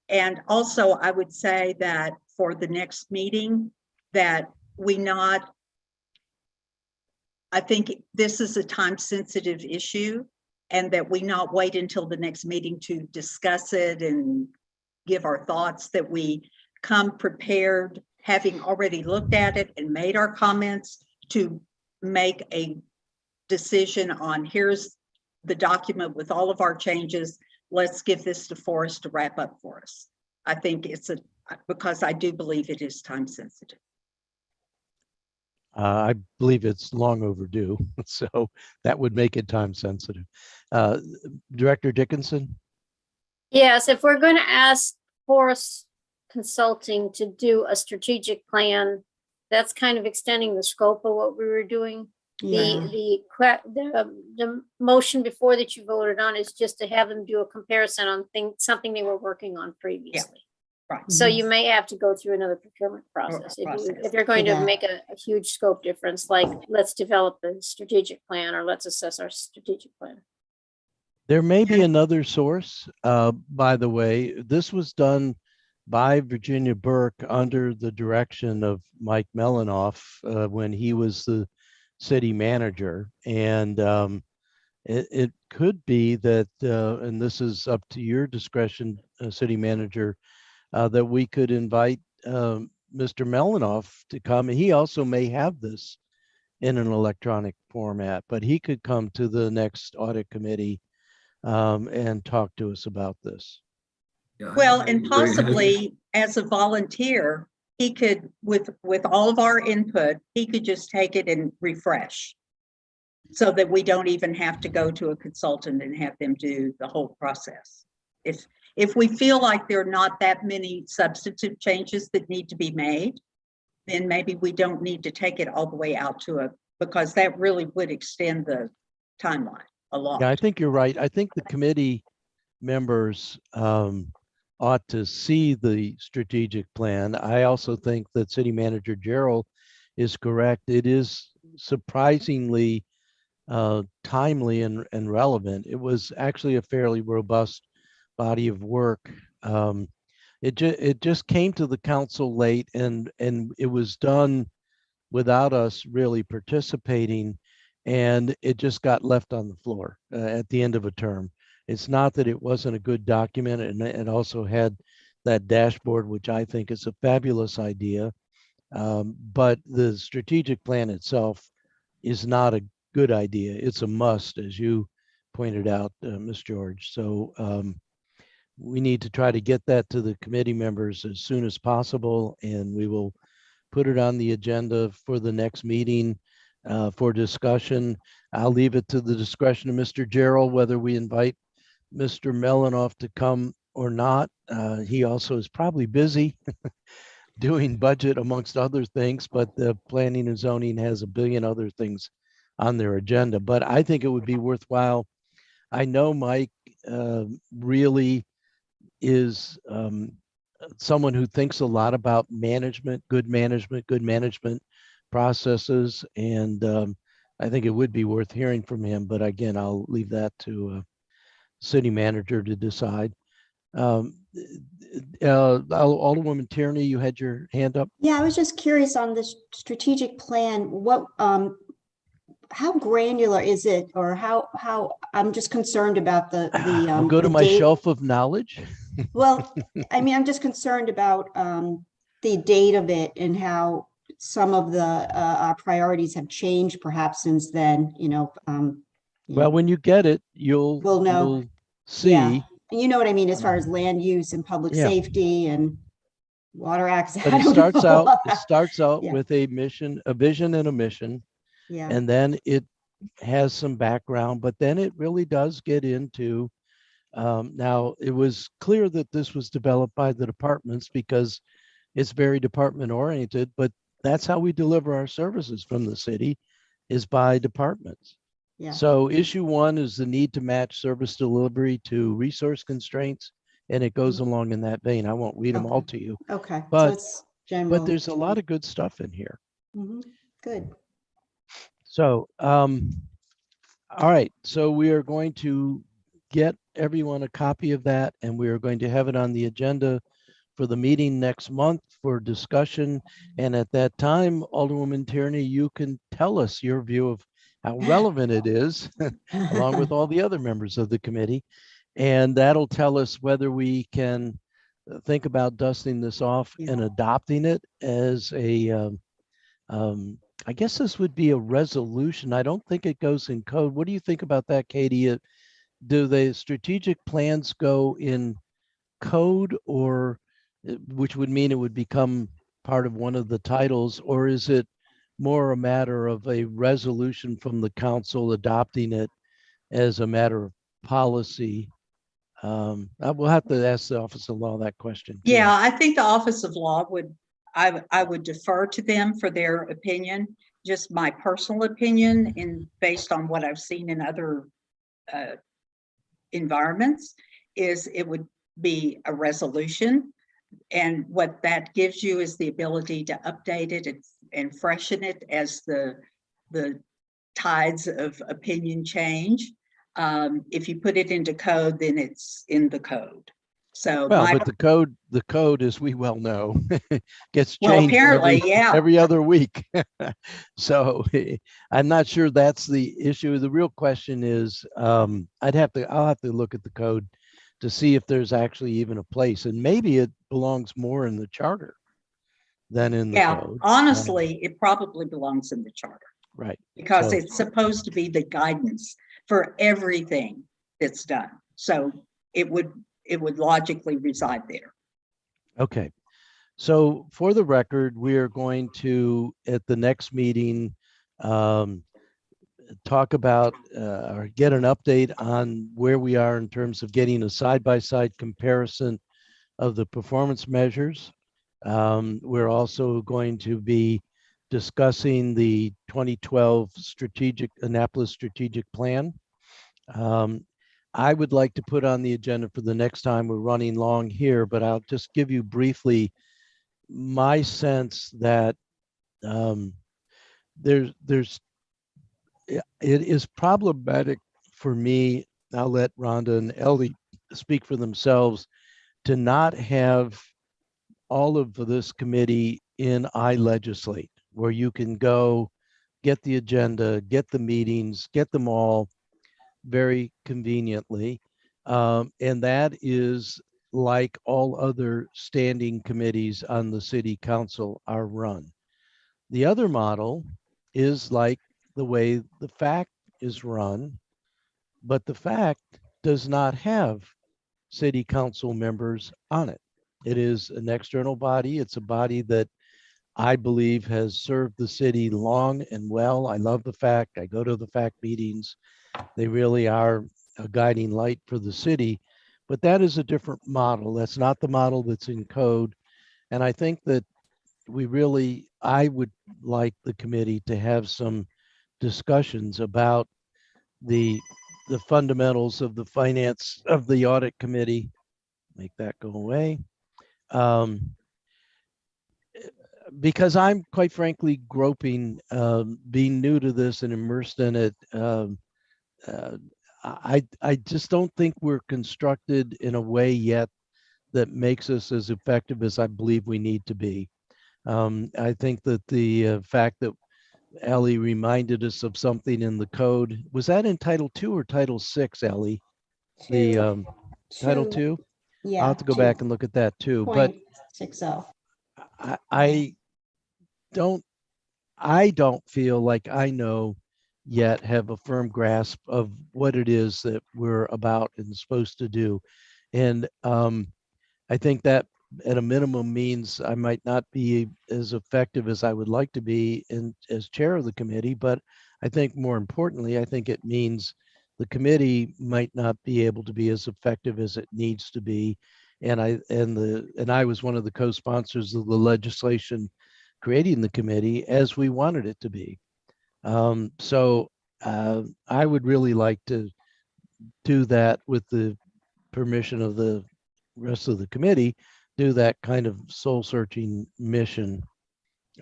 And also, I would say that for the next meeting, that I think this is a time-sensitive issue, and that we not wait until the next meeting to discuss it and give our thoughts, that we come prepared, having already looked at it and made our comments, to make a decision on, here's the document with all of our changes. Let's give this to Forrest to wrap up for us. I think because I do believe it is time sensitive. I believe it's long overdue, so that would make it time sensitive. Director Dickinson? Yes, if we're going to ask Forrest Consulting to do a strategic plan, that's kind of extending the scope of what we were doing. Yeah. The motion before that you voted on is just to have them do a comparison on something they were working on previously. Right. So you may have to go through another procurement process if you're going to Yeah. make a huge scope difference, like let's develop a strategic plan or let's assess our strategic plan. There may be another source, by the way. This was done by Virginia Burke under the direction of Mike Melanoff when he was the city manager. And it could be that, and this is up to your discretion, city manager, that we could invite Mr. Melanoff to come. He also may have this in an electronic format, but he could come to the next audit committee and talk to us about this. Yeah, Well, I and agree. possibly as a volunteer, he could, with all of our input, he could just take it and refresh, so that we don't even have to go to a consultant and have them do the whole process. If we feel like there are not that many substantive changes that need to be made, then maybe we don't need to take it all the way out because that really would extend the timeline a lot. Yeah, I think you're right. I think the committee members ought to see the strategic plan. I also think that City Manager Gerald is correct. It is surprisingly timely and relevant. It was actually a fairly robust body of work. It just came to the council late, and it was done without us really participating, and it just got left on the floor at the end of a term. It's not that it wasn't a good document, and it also had that dashboard, which I think is a fabulous idea. But the strategic plan itself is not a good idea. It's a must, as you pointed out, Ms. George. So we need to try to get that to the committee members as soon as possible, and we will put it on the agenda for the next meeting for discussion. I'll leave it to the discretion of Mr. Gerald whether we invite Mr. Melanoff to come or not. He also is probably busy doing budget amongst other things, but the planning and zoning has a billion other things on their agenda. But I think it would be worthwhile. I know Mike really is someone who thinks a lot about management, good management processes. And I think it would be worth hearing from him. But again, I'll leave that to city manager to decide. Alderwoman Tierney, you had your hand up. Yeah, I was just curious on this strategic plan, how granular is it, or how, I'm just concerned about I'll go to the my date. shelf of knowledge. Well, I mean, I'm just concerned about the date of it and how some of the our priorities have changed perhaps since then, Well, when you get it, you'll We'll know. you'll Yeah. see. And you know what I mean, as far as land use and public Yeah. safety and water access. But I it don't starts know. out, it starts out Yeah. with a mission, a vision and a mission, Yeah, and then it has some background, but then it really does get into, now it was clear that this was developed by the departments because it's very department oriented, but that's how we deliver our services from the city is by departments. yeah. So issue one is the need to match service delivery to resource constraints, and it goes along in that vein. I won't read them all Okay. to you, Okay, so but it's general. there's a lot of good stuff in here. Mhm. Good. So, all right, so we are going to get everyone a copy of that, and we are going to have it on the agenda for the meeting next month for discussion. And at that time, Alderwoman Tierney, you can tell us your view of how relevant it is, along with all the other members of the committee. And that'll tell us whether we can think about dusting this off Yeah. and adopting it as a, I guess this would be a resolution. I don't think it goes in code. What do you think about that, Katie? Do the strategic plans go in code, or which would mean it would become part of one of the titles, or is it more a matter of a resolution from the council adopting it as a matter of policy? I will have to ask the Office of Law that question too. Yeah, I think the Office of Law I would defer to them for their opinion. Just my personal opinion, and based on what I've seen in other environments, is it would be a resolution. And what that gives you is the ability to update it and freshen it as the tides of opinion change. If you put it into code, then it's in the code. So Well, but the code, as we well know, gets well, changed apparently, yeah. every other week. So I'm not sure that's the issue. The real question is, I'll have to look at the code to see if there's actually even a place, and maybe it belongs more in the charter than in the Yeah, code. honestly, it probably belongs in the charter Right. because So- it's supposed to be the guidance for everything that's done. So it would logically reside there. Okay. So for the record, we are going to, at the next meeting, talk about or get an update on where we are in terms of getting a side-by-side comparison of the performance measures. We're also going to be discussing the 2012 Annapolis strategic plan. I would like to put on the agenda for the next time. We're running long here, but I'll just give you briefly my sense that it is problematic for me. I'll let Rhonda and Ellie speak for themselves, to not have all of this committee in iLegislate, where you can go get the agenda, get the meetings, get them all very conveniently. And that is like all other standing committees on the city council are run. The other model is like the way the FACT is run, but the FACT does not have city council members on it. It is an external body. It's a body that I believe has served the city long and well. I love the FACT. I go to the FACT meetings. They really are a guiding light for the city, but that is a different model. That's not the model that's in code. And I think that I would like the committee to have some discussions about the fundamentals of the finance of the audit committee. Make that go away. Because I'm quite frankly groping, being new to this and immersed in it. I just don't think we're constructed in a way yet that makes us as effective as I believe we need to be. I think that the fact that Ellie reminded us of something in the code, was that in Title II or Title VI, Ellie? The Title II? Yeah. I'll have to go back and look at that too, but 2.60. I don't feel like I know yet have a firm grasp of what it is that we're about and supposed to do. And I think that at a minimum means I might not be as effective as I would like to be as chair of the committee, but I think more importantly, I think it means the committee might not be able to be as effective as it needs to be. And I was one of the co-sponsors of the legislation creating the committee as we wanted it to be. So I would really like to do that with the permission of the rest of the committee, do that kind of soul searching mission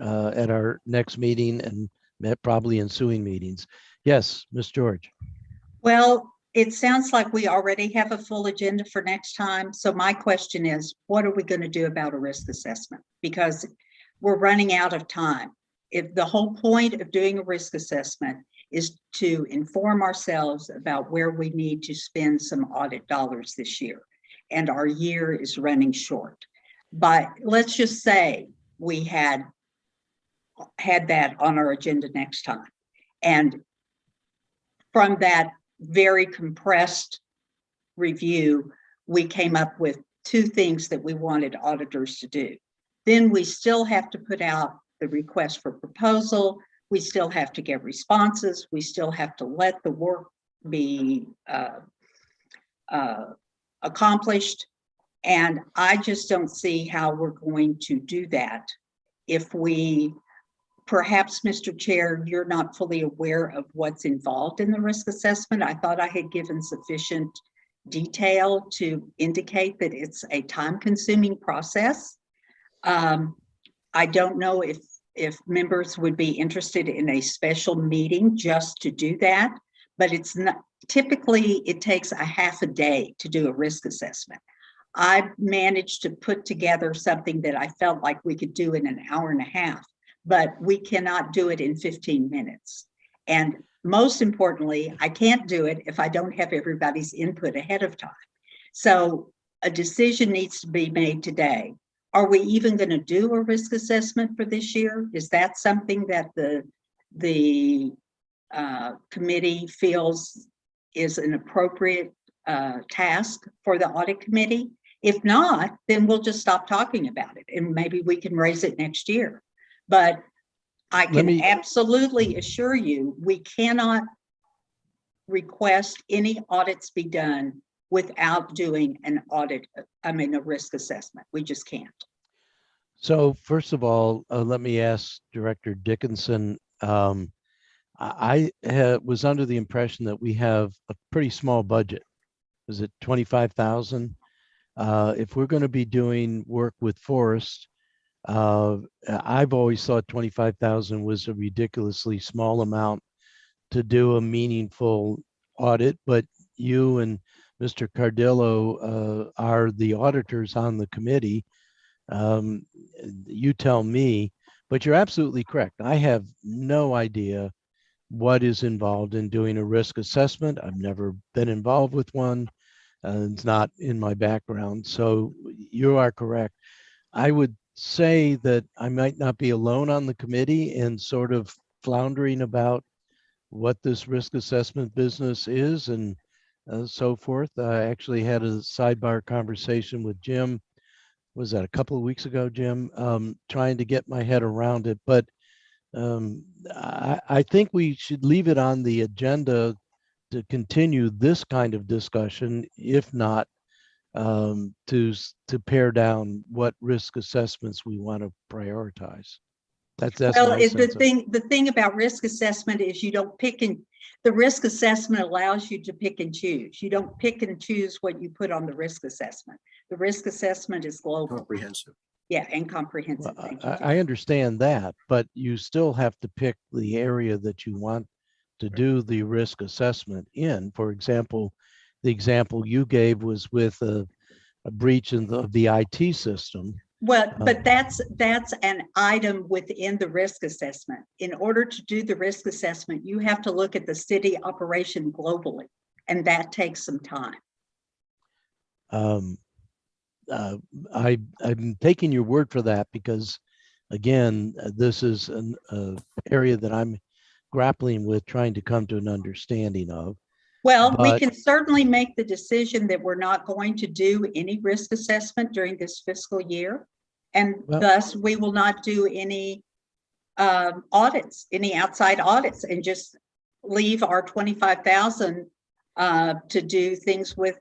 at our next meeting and probably ensuing meetings. Yes, Miss George. Well, it sounds like we already have a full agenda for next time. So my question is, what are we going to do about a risk assessment? Because we're running out of time. If the whole point of doing a risk assessment is to inform ourselves about where we need to spend some audit dollars this year, and our year is running short. But let's just say we had that on our agenda next time. And from that very compressed review, we came up with 2 things that we wanted auditors to do. Then we still have to put out the request for proposal. We still have to get responses. We still have to let the work be accomplished. And I just don't see how we're going to do that if we, perhaps, Mr. Chair, you're not fully aware of what's involved in the risk assessment. I thought I had given sufficient detail to indicate that it's a time-consuming process. I don't know if members would be interested in a special meeting just to do that, but it's not, typically it takes a half a day to do a risk assessment. I managed to put together something that I felt like we could do in an hour and a half, but we cannot do it in 15 minutes. And most importantly, I can't do it if I don't have everybody's input ahead of time. So a decision needs to be made today. Are we even going to do a risk assessment for this year? Is that something that the committee feels is an appropriate task for the audit committee? If not, then we'll just stop talking about it and maybe we can raise it next year. But I can absolutely assure you, we cannot request any audits be done without doing an audit, a risk assessment. We just can't. So first of all, let me ask Director Dickinson. I was under the impression that we have a pretty small budget. Is it 25,000? If we're going to be doing work with Forest, I've always thought 25,000 was a ridiculously small amount to do a meaningful audit, but you and Mr. Cardillo are the auditors on the committee. You tell me, but you're absolutely correct. I have no idea what is involved in doing a risk assessment. I've never been involved with one. It's not in my background. So you are correct. I would say that I might not be alone on the committee and sort of floundering about what this risk assessment business is and so forth. I actually had a sidebar conversation with Jim. Was that a couple of weeks ago, Jim? Trying to get my head around it. But I think we should leave it on the agenda to continue this kind of discussion, if not to pare down what risk assessments we want to prioritize. That's well, my the thing about risk assessment is you don't pick and the risk assessment allows you to pick and choose. You don't pick and choose what you put on the risk assessment. The risk assessment is global. Comprehensive. Yeah, and comprehensive. Well, Thank you, Jim. I understand that, but you still have to pick the area that you want to do the risk assessment in. For example, the example you gave was with a a breach in the IT system. Well, but that's an item within the risk assessment. In order to do the risk assessment, you have to look at the city operation globally, and that takes some time. I'm taking your word for that because, again, this is an area that I'm grappling with, trying to come to an understanding of. Well, we But- can certainly make the decision that we're not going to do any risk assessment during this fiscal year. And Well- thus we will not do any audits, any outside audits, and just leave our 25,000 to do things with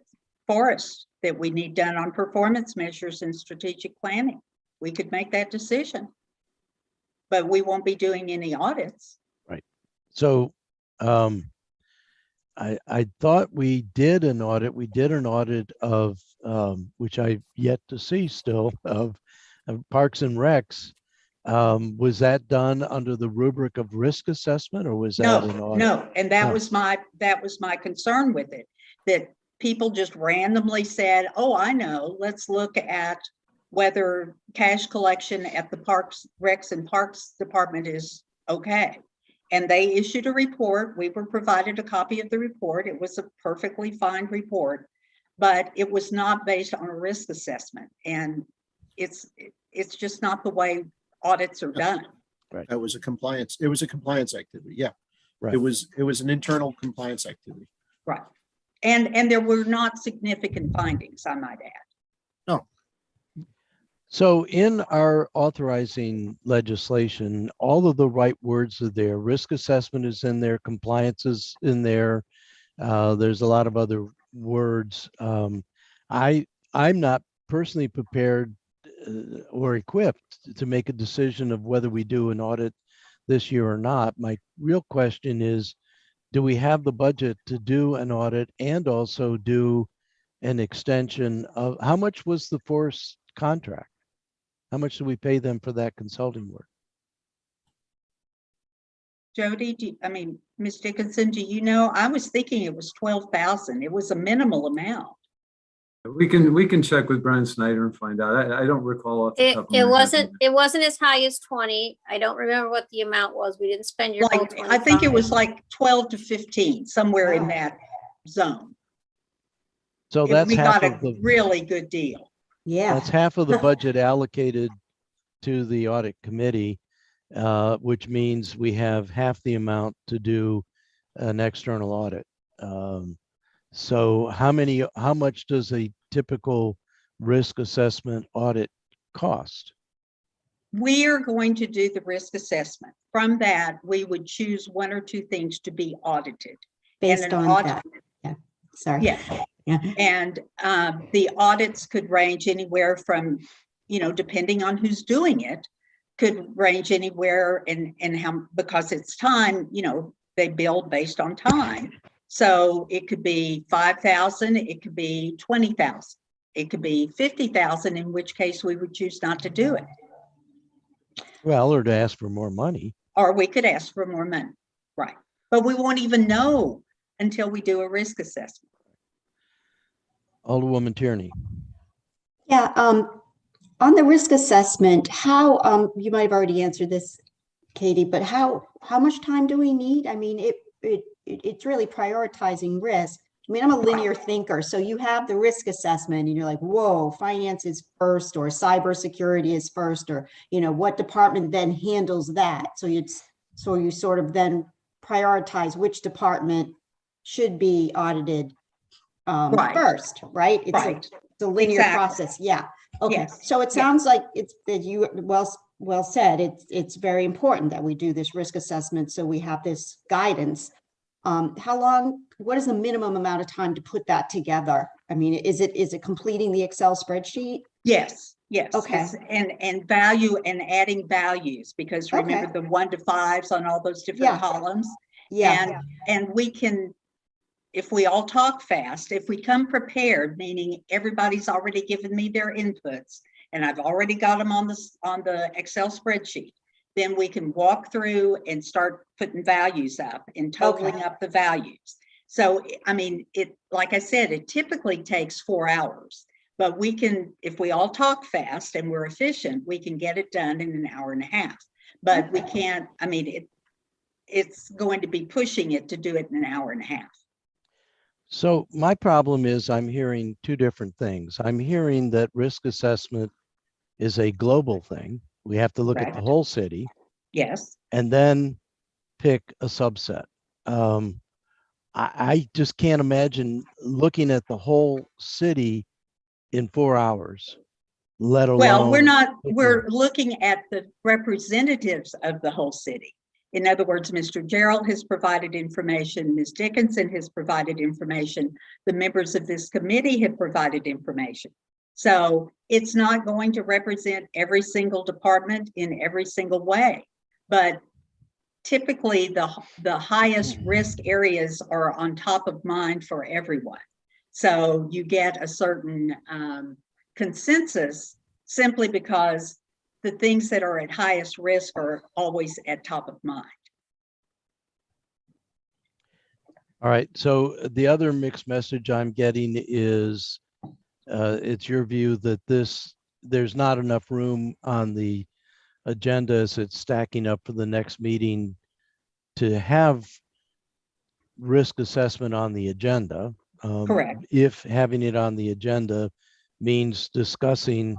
forest that we need done on performance measures and strategic planning. We could make that decision, but we won't be doing any audits. So I thought we did an audit. We did an audit of, which I've yet to see still, of Parks and Recs. Was that done under the rubric of risk assessment, or was that an audit? No, and that No. was my concern with it, that people just randomly said, oh, I know, let's look at whether cash collection at the Parks, Recs and Parks Department is okay. And they issued a report. We were provided a copy of the report. It was a perfectly fine report, but it was not based on a risk assessment. And it's just not the way audits are done. That was a compliance. It was a compliance activity. Yeah. Right. It was an internal compliance activity. Right. And there were not significant findings, I might add. So in our authorizing legislation, all of the right words are there. Risk assessment is in there, compliance is in there. There's a lot of other words. I'm not personally prepared or equipped to make a decision of whether we do an audit this year or not. My real question is, do we have the budget to do an audit and also do an extension of, how much was the forest contract? How much do we pay them for that consulting work? Jody, Ms. Dickinson, do you know? I was thinking it was 12,000. It was a minimal amount. We can check with Brian Snyder and find out. I don't recall. Off the top of my head. It wasn't as high as 20. I don't remember what the amount was. We didn't spend your whole Like, I think it 25. was like 12 to 15, somewhere in Wow. that zone. So that's We half got of a the, really good deal. Yeah. that's half of the budget allocated to the audit committee, which means we have half the amount to do an external audit. So how much does a typical risk assessment audit cost? We are going to do the risk assessment. From that, we would choose one or two things to be audited. Based an on audit- that. Yeah. Sorry. Yeah. Yeah. And the audits could range anywhere from, depending on who's doing it, could range anywhere in how, because it's time, they build based on time. So it could be 5,000, it could be 20,000, it could be 50,000, in which case we would choose not to do it. Well, or to ask for more money. Or we could ask for more money, right? But we won't even know until we do a risk assessment. Alderwoman Tierney. Yeah, on the risk assessment, how, you might have already answered this, Katie, but how much time do we need? I mean, it's really prioritizing risk. I mean, I'm a linear thinker, so you have the risk assessment and you're like, whoa, finance is first, or cybersecurity is first, or, what department then handles that? So you sort of then prioritize which department should be audited Right. first, right? Right. It's a linear Exactly. process. Yeah. Okay. Yes. So it sounds like it's that you well said. It's very important that we do this risk assessment so we have this guidance. How long? What is the minimum amount of time to put that together? I mean, is it completing the Excel spreadsheet? Yes. Yes. Okay. And value and adding values, because remember the 1 to 5s on all those different Yeah. columns. Yeah. And we can, if we all talk fast, if we come prepared, meaning everybody's already given me their inputs and I've already got them on the Excel spreadsheet, then we can walk through and start putting values up and totaling Okay. up the values. So, I mean, like I said, it typically takes 4 hours, But we can, if we all talk fast and we're efficient, we can get it done in an hour and a half. But we can't, I mean, it's going to be pushing it to do it in an hour and a half. So my problem is I'm hearing two different things. I'm hearing that risk assessment is a global thing. We have to look at the Correct. whole city Yes. and then pick a subset. I just can't imagine looking at the whole city in 4 hours, let alone. Well, we're not, looking- we're looking at the representatives of the whole city. In other words, Mr. Gerald has provided information, Ms. Dickinson has provided information, the members of this committee have provided information. So it's not going to represent every single department in every single way, but typically the highest risk areas are on top of mind for everyone. So you get a certain consensus simply because the things that are at highest risk are always at top of mind. All right. So the other mixed message I'm getting is it's your view that there's not enough room on the agenda as it's stacking up for the next meeting to have risk assessment on the agenda. Correct. If having it on the agenda means discussing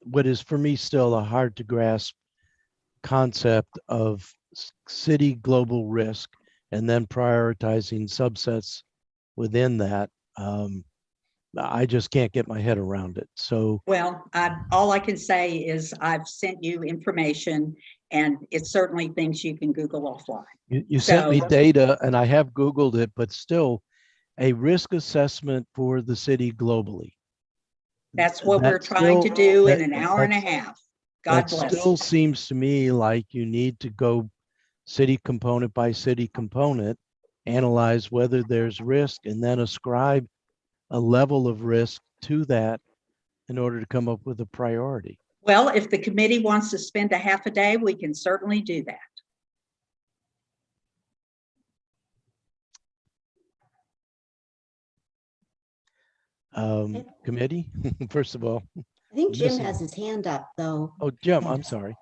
what is for me still a hard to grasp concept of city global risk and then prioritizing subsets within that. I just can't get my head around it. So, Well, all I can say is I've sent you information and it's certainly things you can Google offline. you sent me So- data and I have Googled it, but still a risk assessment for the city globally. That's what we're That trying to still- do in that- an hour and a that's- half. God That bless. still seems to me like you need to go city component by city component, analyze whether there's risk, and then ascribe a level of risk to that in order to come up with a priority. Well, if the committee wants to spend a half a day, we can certainly do that. Committee, first of all. I think Jim Missing- has his hand up, though. Oh, Jim, I'm sorry.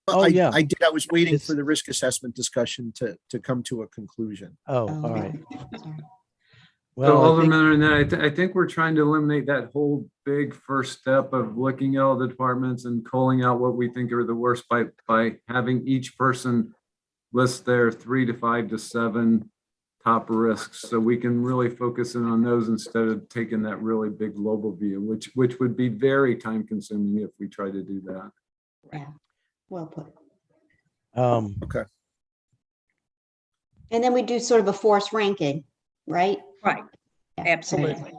Well, Oh, yeah. I did. I was waiting It's- for the risk assessment discussion to come to a conclusion. Oh, Oh, all right. sorry. So Well, I think, Alderman, and I think we're trying to eliminate that whole big first step of looking at all the departments and calling out what we think are the worst by having each person list their 3 to 5 to 7 top risks. So we can really focus in on those instead of taking that really big global view, which would be very time consuming if we try to do that. Yeah, well put. Okay. And then we do sort of a force ranking, right? Right, Yeah, absolutely.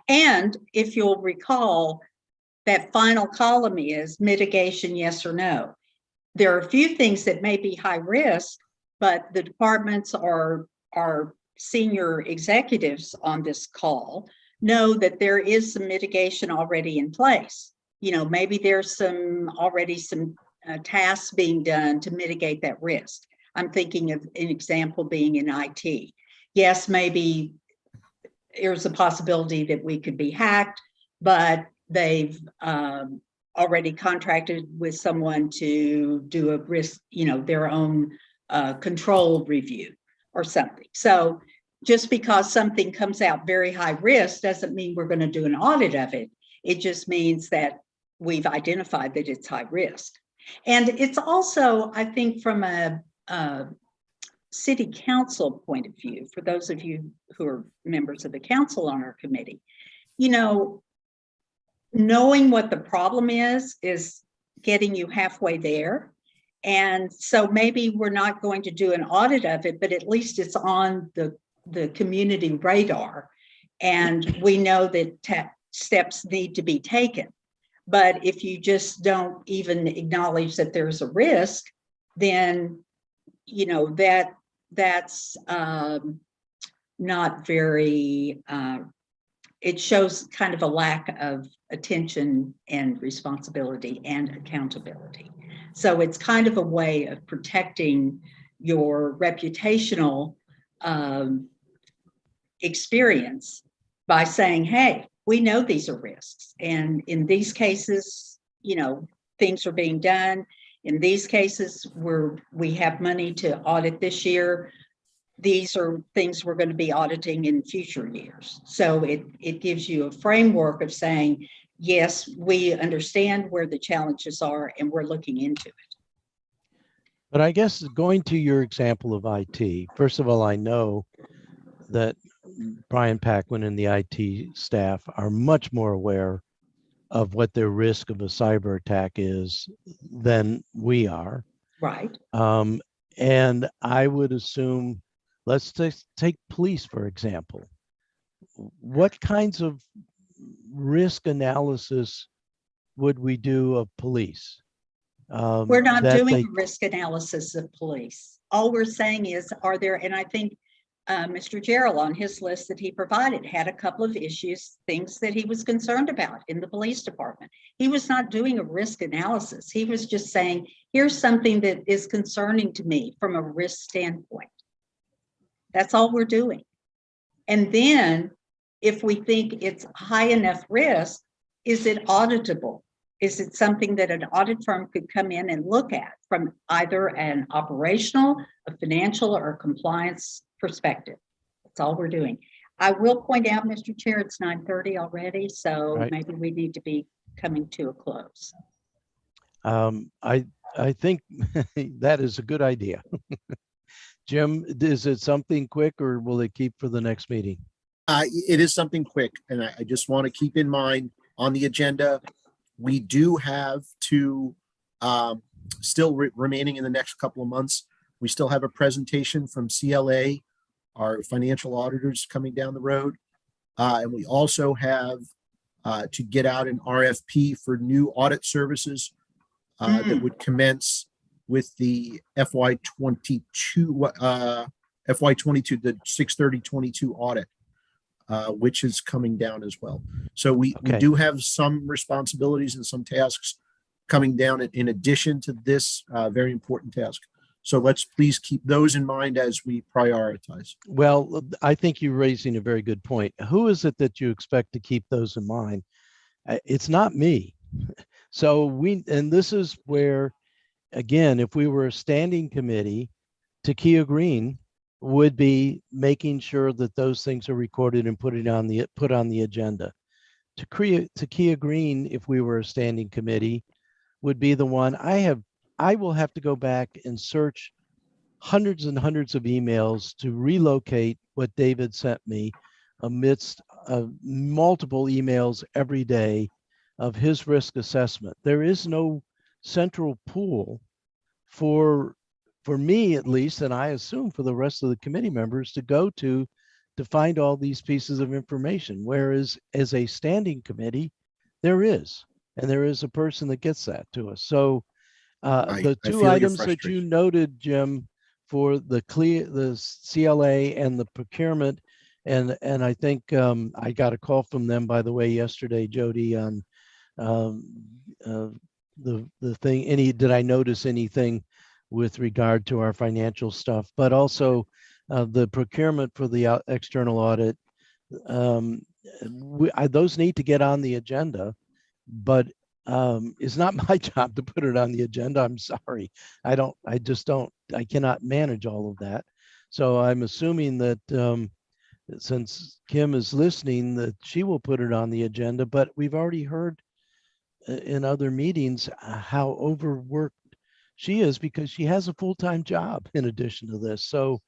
And if you'll recall, that final column is mitigation, yes or no. There are a few things that may be high risk, but the departments or senior executives on this call know that there is some mitigation already in place. You know, maybe there's already some tasks being done to mitigate that risk. I'm thinking of an example being in IT. Yes, maybe there's a possibility that we could be hacked, but they've already contracted with someone to do a risk, you know, their own control review or something. So just because something comes out very high risk doesn't mean we're going to do an audit of it. It just means that we've identified that it's high risk. And it's also, I think, from a city council point of view, for those of you who are members of the council on our committee, you know, knowing what the problem is getting you halfway there. And so maybe we're not going to do an audit of it, but at least it's on the community radar. And we know that steps need to be taken. But if you just don't even acknowledge that there's a risk, then, you know, that's not very, it shows kind of a lack of attention and responsibility and accountability. So it's kind of a way of protecting your reputational experience by saying, hey, we know these are risks. And in these cases, things are being done. In these cases where we have money to audit this year, these are things we're going to be auditing in future years. So it gives you a framework of saying, yes, we understand where the challenges are and we're looking into it. But I guess going to your example of IT, first of all, I know that Brian Paquin and the IT staff are much more aware of what their risk of a cyber attack is than we are. Right. And I would assume, let's take police, for example. What kinds of risk analysis would we do of police? We're not that doing they- a risk analysis of police. All we're saying is, are there, and I think Mr. Gerald on his list that he provided had a couple of issues, things that he was concerned about in the police department. He was not doing a risk analysis. He was just saying, here's something that is concerning to me from a risk standpoint. That's all we're doing. And then if we think it's high enough risk, is it auditable? Is it something that an audit firm could come in and look at from either an operational, a financial, or a compliance perspective? That's all we're doing. I will point out, Mr. Chair, it's 9:30 already, so Right. maybe we need to be coming to a close. I think that is a good idea. Jim, is it something quick or will it keep for the next meeting? It is something quick, and I just want to keep in mind on the agenda, we do have to, still remaining in the next couple of months, we still have a presentation from CLA, our financial auditors coming down the road. And we also have to get out an RFP for new audit services that would commence with the FY22, the 6/30/22 audit, which is coming down as well. So we Okay. do have some responsibilities and some tasks coming down in addition to this very important task. So let's please keep those in mind as we prioritize. Well, I think you're raising a very good point. Who is it that you expect to keep those in mind? It's not me. So and this is where, again, if we were a standing committee, Takia Green would be making sure that those things are recorded and put on the agenda. Takia Green, if we were a standing committee, would be the one. I will have to go back and search hundreds and hundreds of emails to relocate what David sent me amidst multiple emails every day of his risk assessment. There is no central pool for me at least, and I assume for the rest of the committee members to go to find all these pieces of information. Whereas as a standing committee, there is a person that gets that to us. So the I two feel your items that you frustration. noted, Jim, for the CLA and the procurement, and I think I got a call from them, by the way, yesterday, Jody, on the thing. Did I notice anything with regard to our financial stuff, but also the procurement for the external audit? Those need to get on the agenda, but it's not my job to put it on the agenda. I'm sorry. I cannot manage all of that. So I'm assuming that since Kim is listening, that she will put it on the agenda, but we've already heard in other meetings how overworked she is because she has a full-time job in addition to this. So,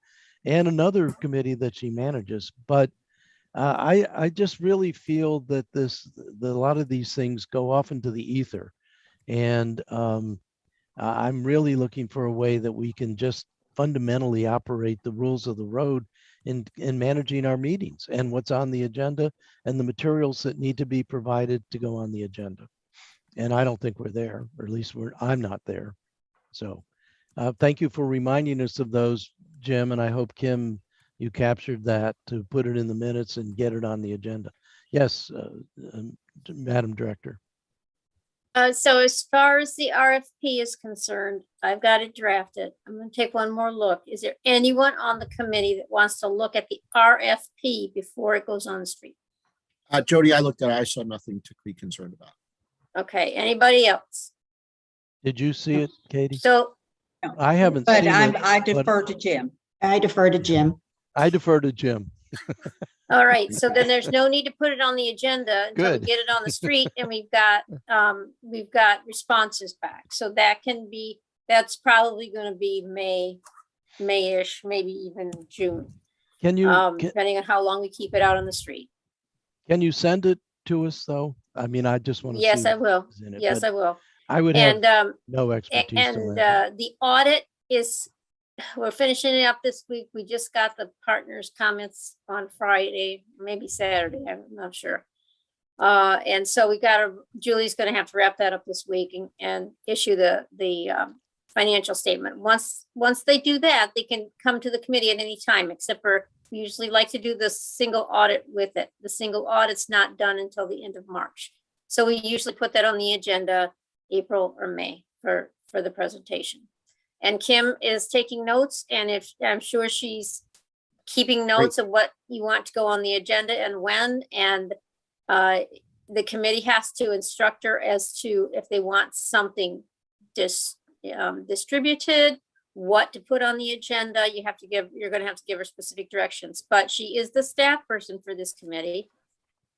and another committee that she manages. But I just really feel that a lot of these things go off into the ether, and I'm really looking for a way that we can just fundamentally operate the rules of the road in managing our meetings and what's on the agenda and the materials that need to be provided to go on the agenda. And I don't think we're there, or at least I'm not there. So thank you for reminding us of those, Jim, and I hope, Kim, you captured that to put it in the minutes and get it on the agenda. Yes, Madam Director. So as far as the RFP is concerned, I've got it drafted. I'm gonna take one more look. Is there anyone on the committee that wants to look at the RFP before it goes on the street? Jody, I looked at it. I saw nothing to be concerned about. Okay, anybody else? Did you see it, Katie? So, I haven't But seen it. I but defer to Jim. I defer to Jim. I defer to Jim. all right, so then there's no need to put it on the agenda until we Good. get it on the street and we've got responses back. So that can be, that's probably gonna be May-ish, maybe even June, Can you, depending on how long we keep it out on the street. can you send it to us though? I mean, I just want to see. Yes, I will. what's in it, Yes, but I will. I would have And, no expertise on that. the audit is, we're finishing it up this week. We just got the partners' comments on Friday, maybe Saturday, I'm not sure. And so we got Julie's gonna have to wrap that up this week and issue the financial statement. Once they do that, they can come to the committee at any time, except for, we usually like to do the single audit with it. The single audit's not done until the end of March. So we usually put that on the agenda April or May for the presentation. And Kim is taking notes, and if, I'm sure she's keeping notes of what you want to go on the agenda and when, and the committee has to instruct her as to if they want something distributed, what to put on the agenda. You're gonna have to give her specific directions, but she is the staff person for this committee.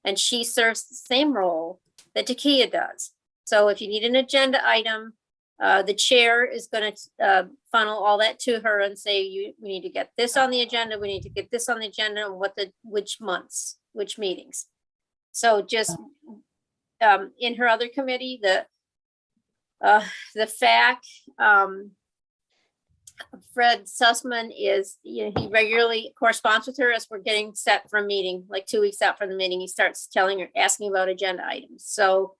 And she serves the same role that Takia does. So if you need an agenda item, the chair is gonna funnel all that to her and say, we need to get this on the agenda, we need to get this on the agenda, and which months, which meetings. So just, in her other committee, the FAC, Fred Sussman is, he regularly corresponds with her as we're getting set for a meeting, like 2 weeks out from the meeting, he starts telling her, asking about agenda items. So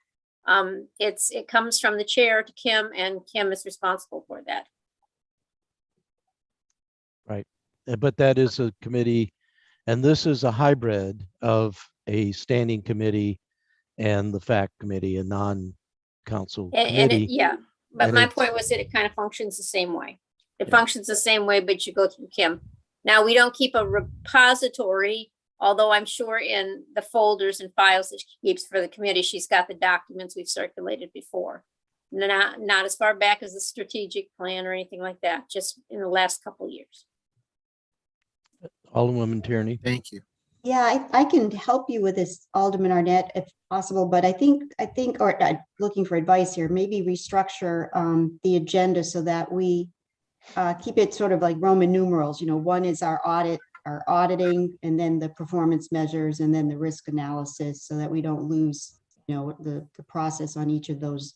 it comes from the chair to Kim, and Kim is responsible for that. Right. But that is a committee, and this is a hybrid of a standing committee and the FAC committee, a non-council committee. Yeah, but and my it's- point was that it kind of functions the same way. It Yeah. functions the same way, but you go through Kim. Now, we don't keep a repository, although I'm sure in the folders and files that she keeps for the committee, she's got the documents we've circulated before. Not as far back as the strategic plan or anything like that, just in the last couple of years. Alderwoman Tierney. Thank you. Yeah, I can help you with this, Alderman Arnett, if possible, but I think, or looking for advice here, maybe restructure the agenda so that we keep it sort of like Roman numerals. One is our auditing, and then the performance measures, and then the risk analysis, so that we don't lose, the process on each of those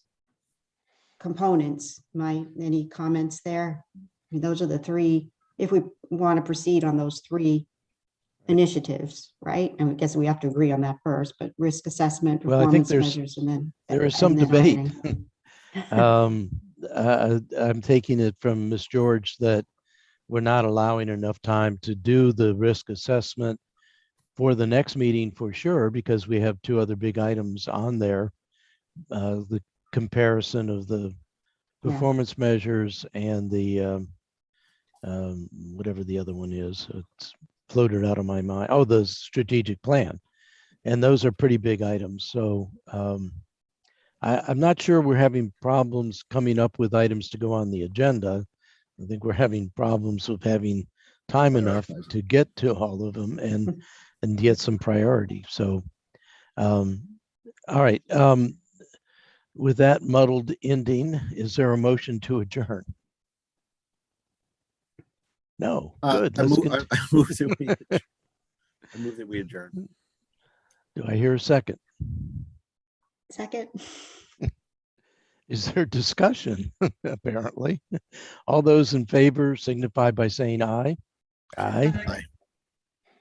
components. Any comments there? I mean, those are the three, if we want to proceed on those three initiatives, right? And I guess we have to agree on that first, but risk assessment, Well, I think performance measures, and then there is some and then debate. auditing. I'm taking it from Ms. George that we're not allowing enough time to do the risk assessment for the next meeting for sure, because we have two other big items on there. The comparison of the Yeah. performance measures and the whatever the other one is, it's floated out of my mind. Oh, the strategic plan. And those are pretty big items. So I'm not sure we're having problems coming up with items to go on the agenda. I think we're having problems with having time enough to get to all of them and get some priority. So, all right. With that muddled ending, is there a motion to adjourn? No. Good. I Let's move, continue. I move that we, I move that we adjourn. Do I hear a second? Second. Is there discussion? Apparently. All those in favor signify by saying aye. Aye. Aye.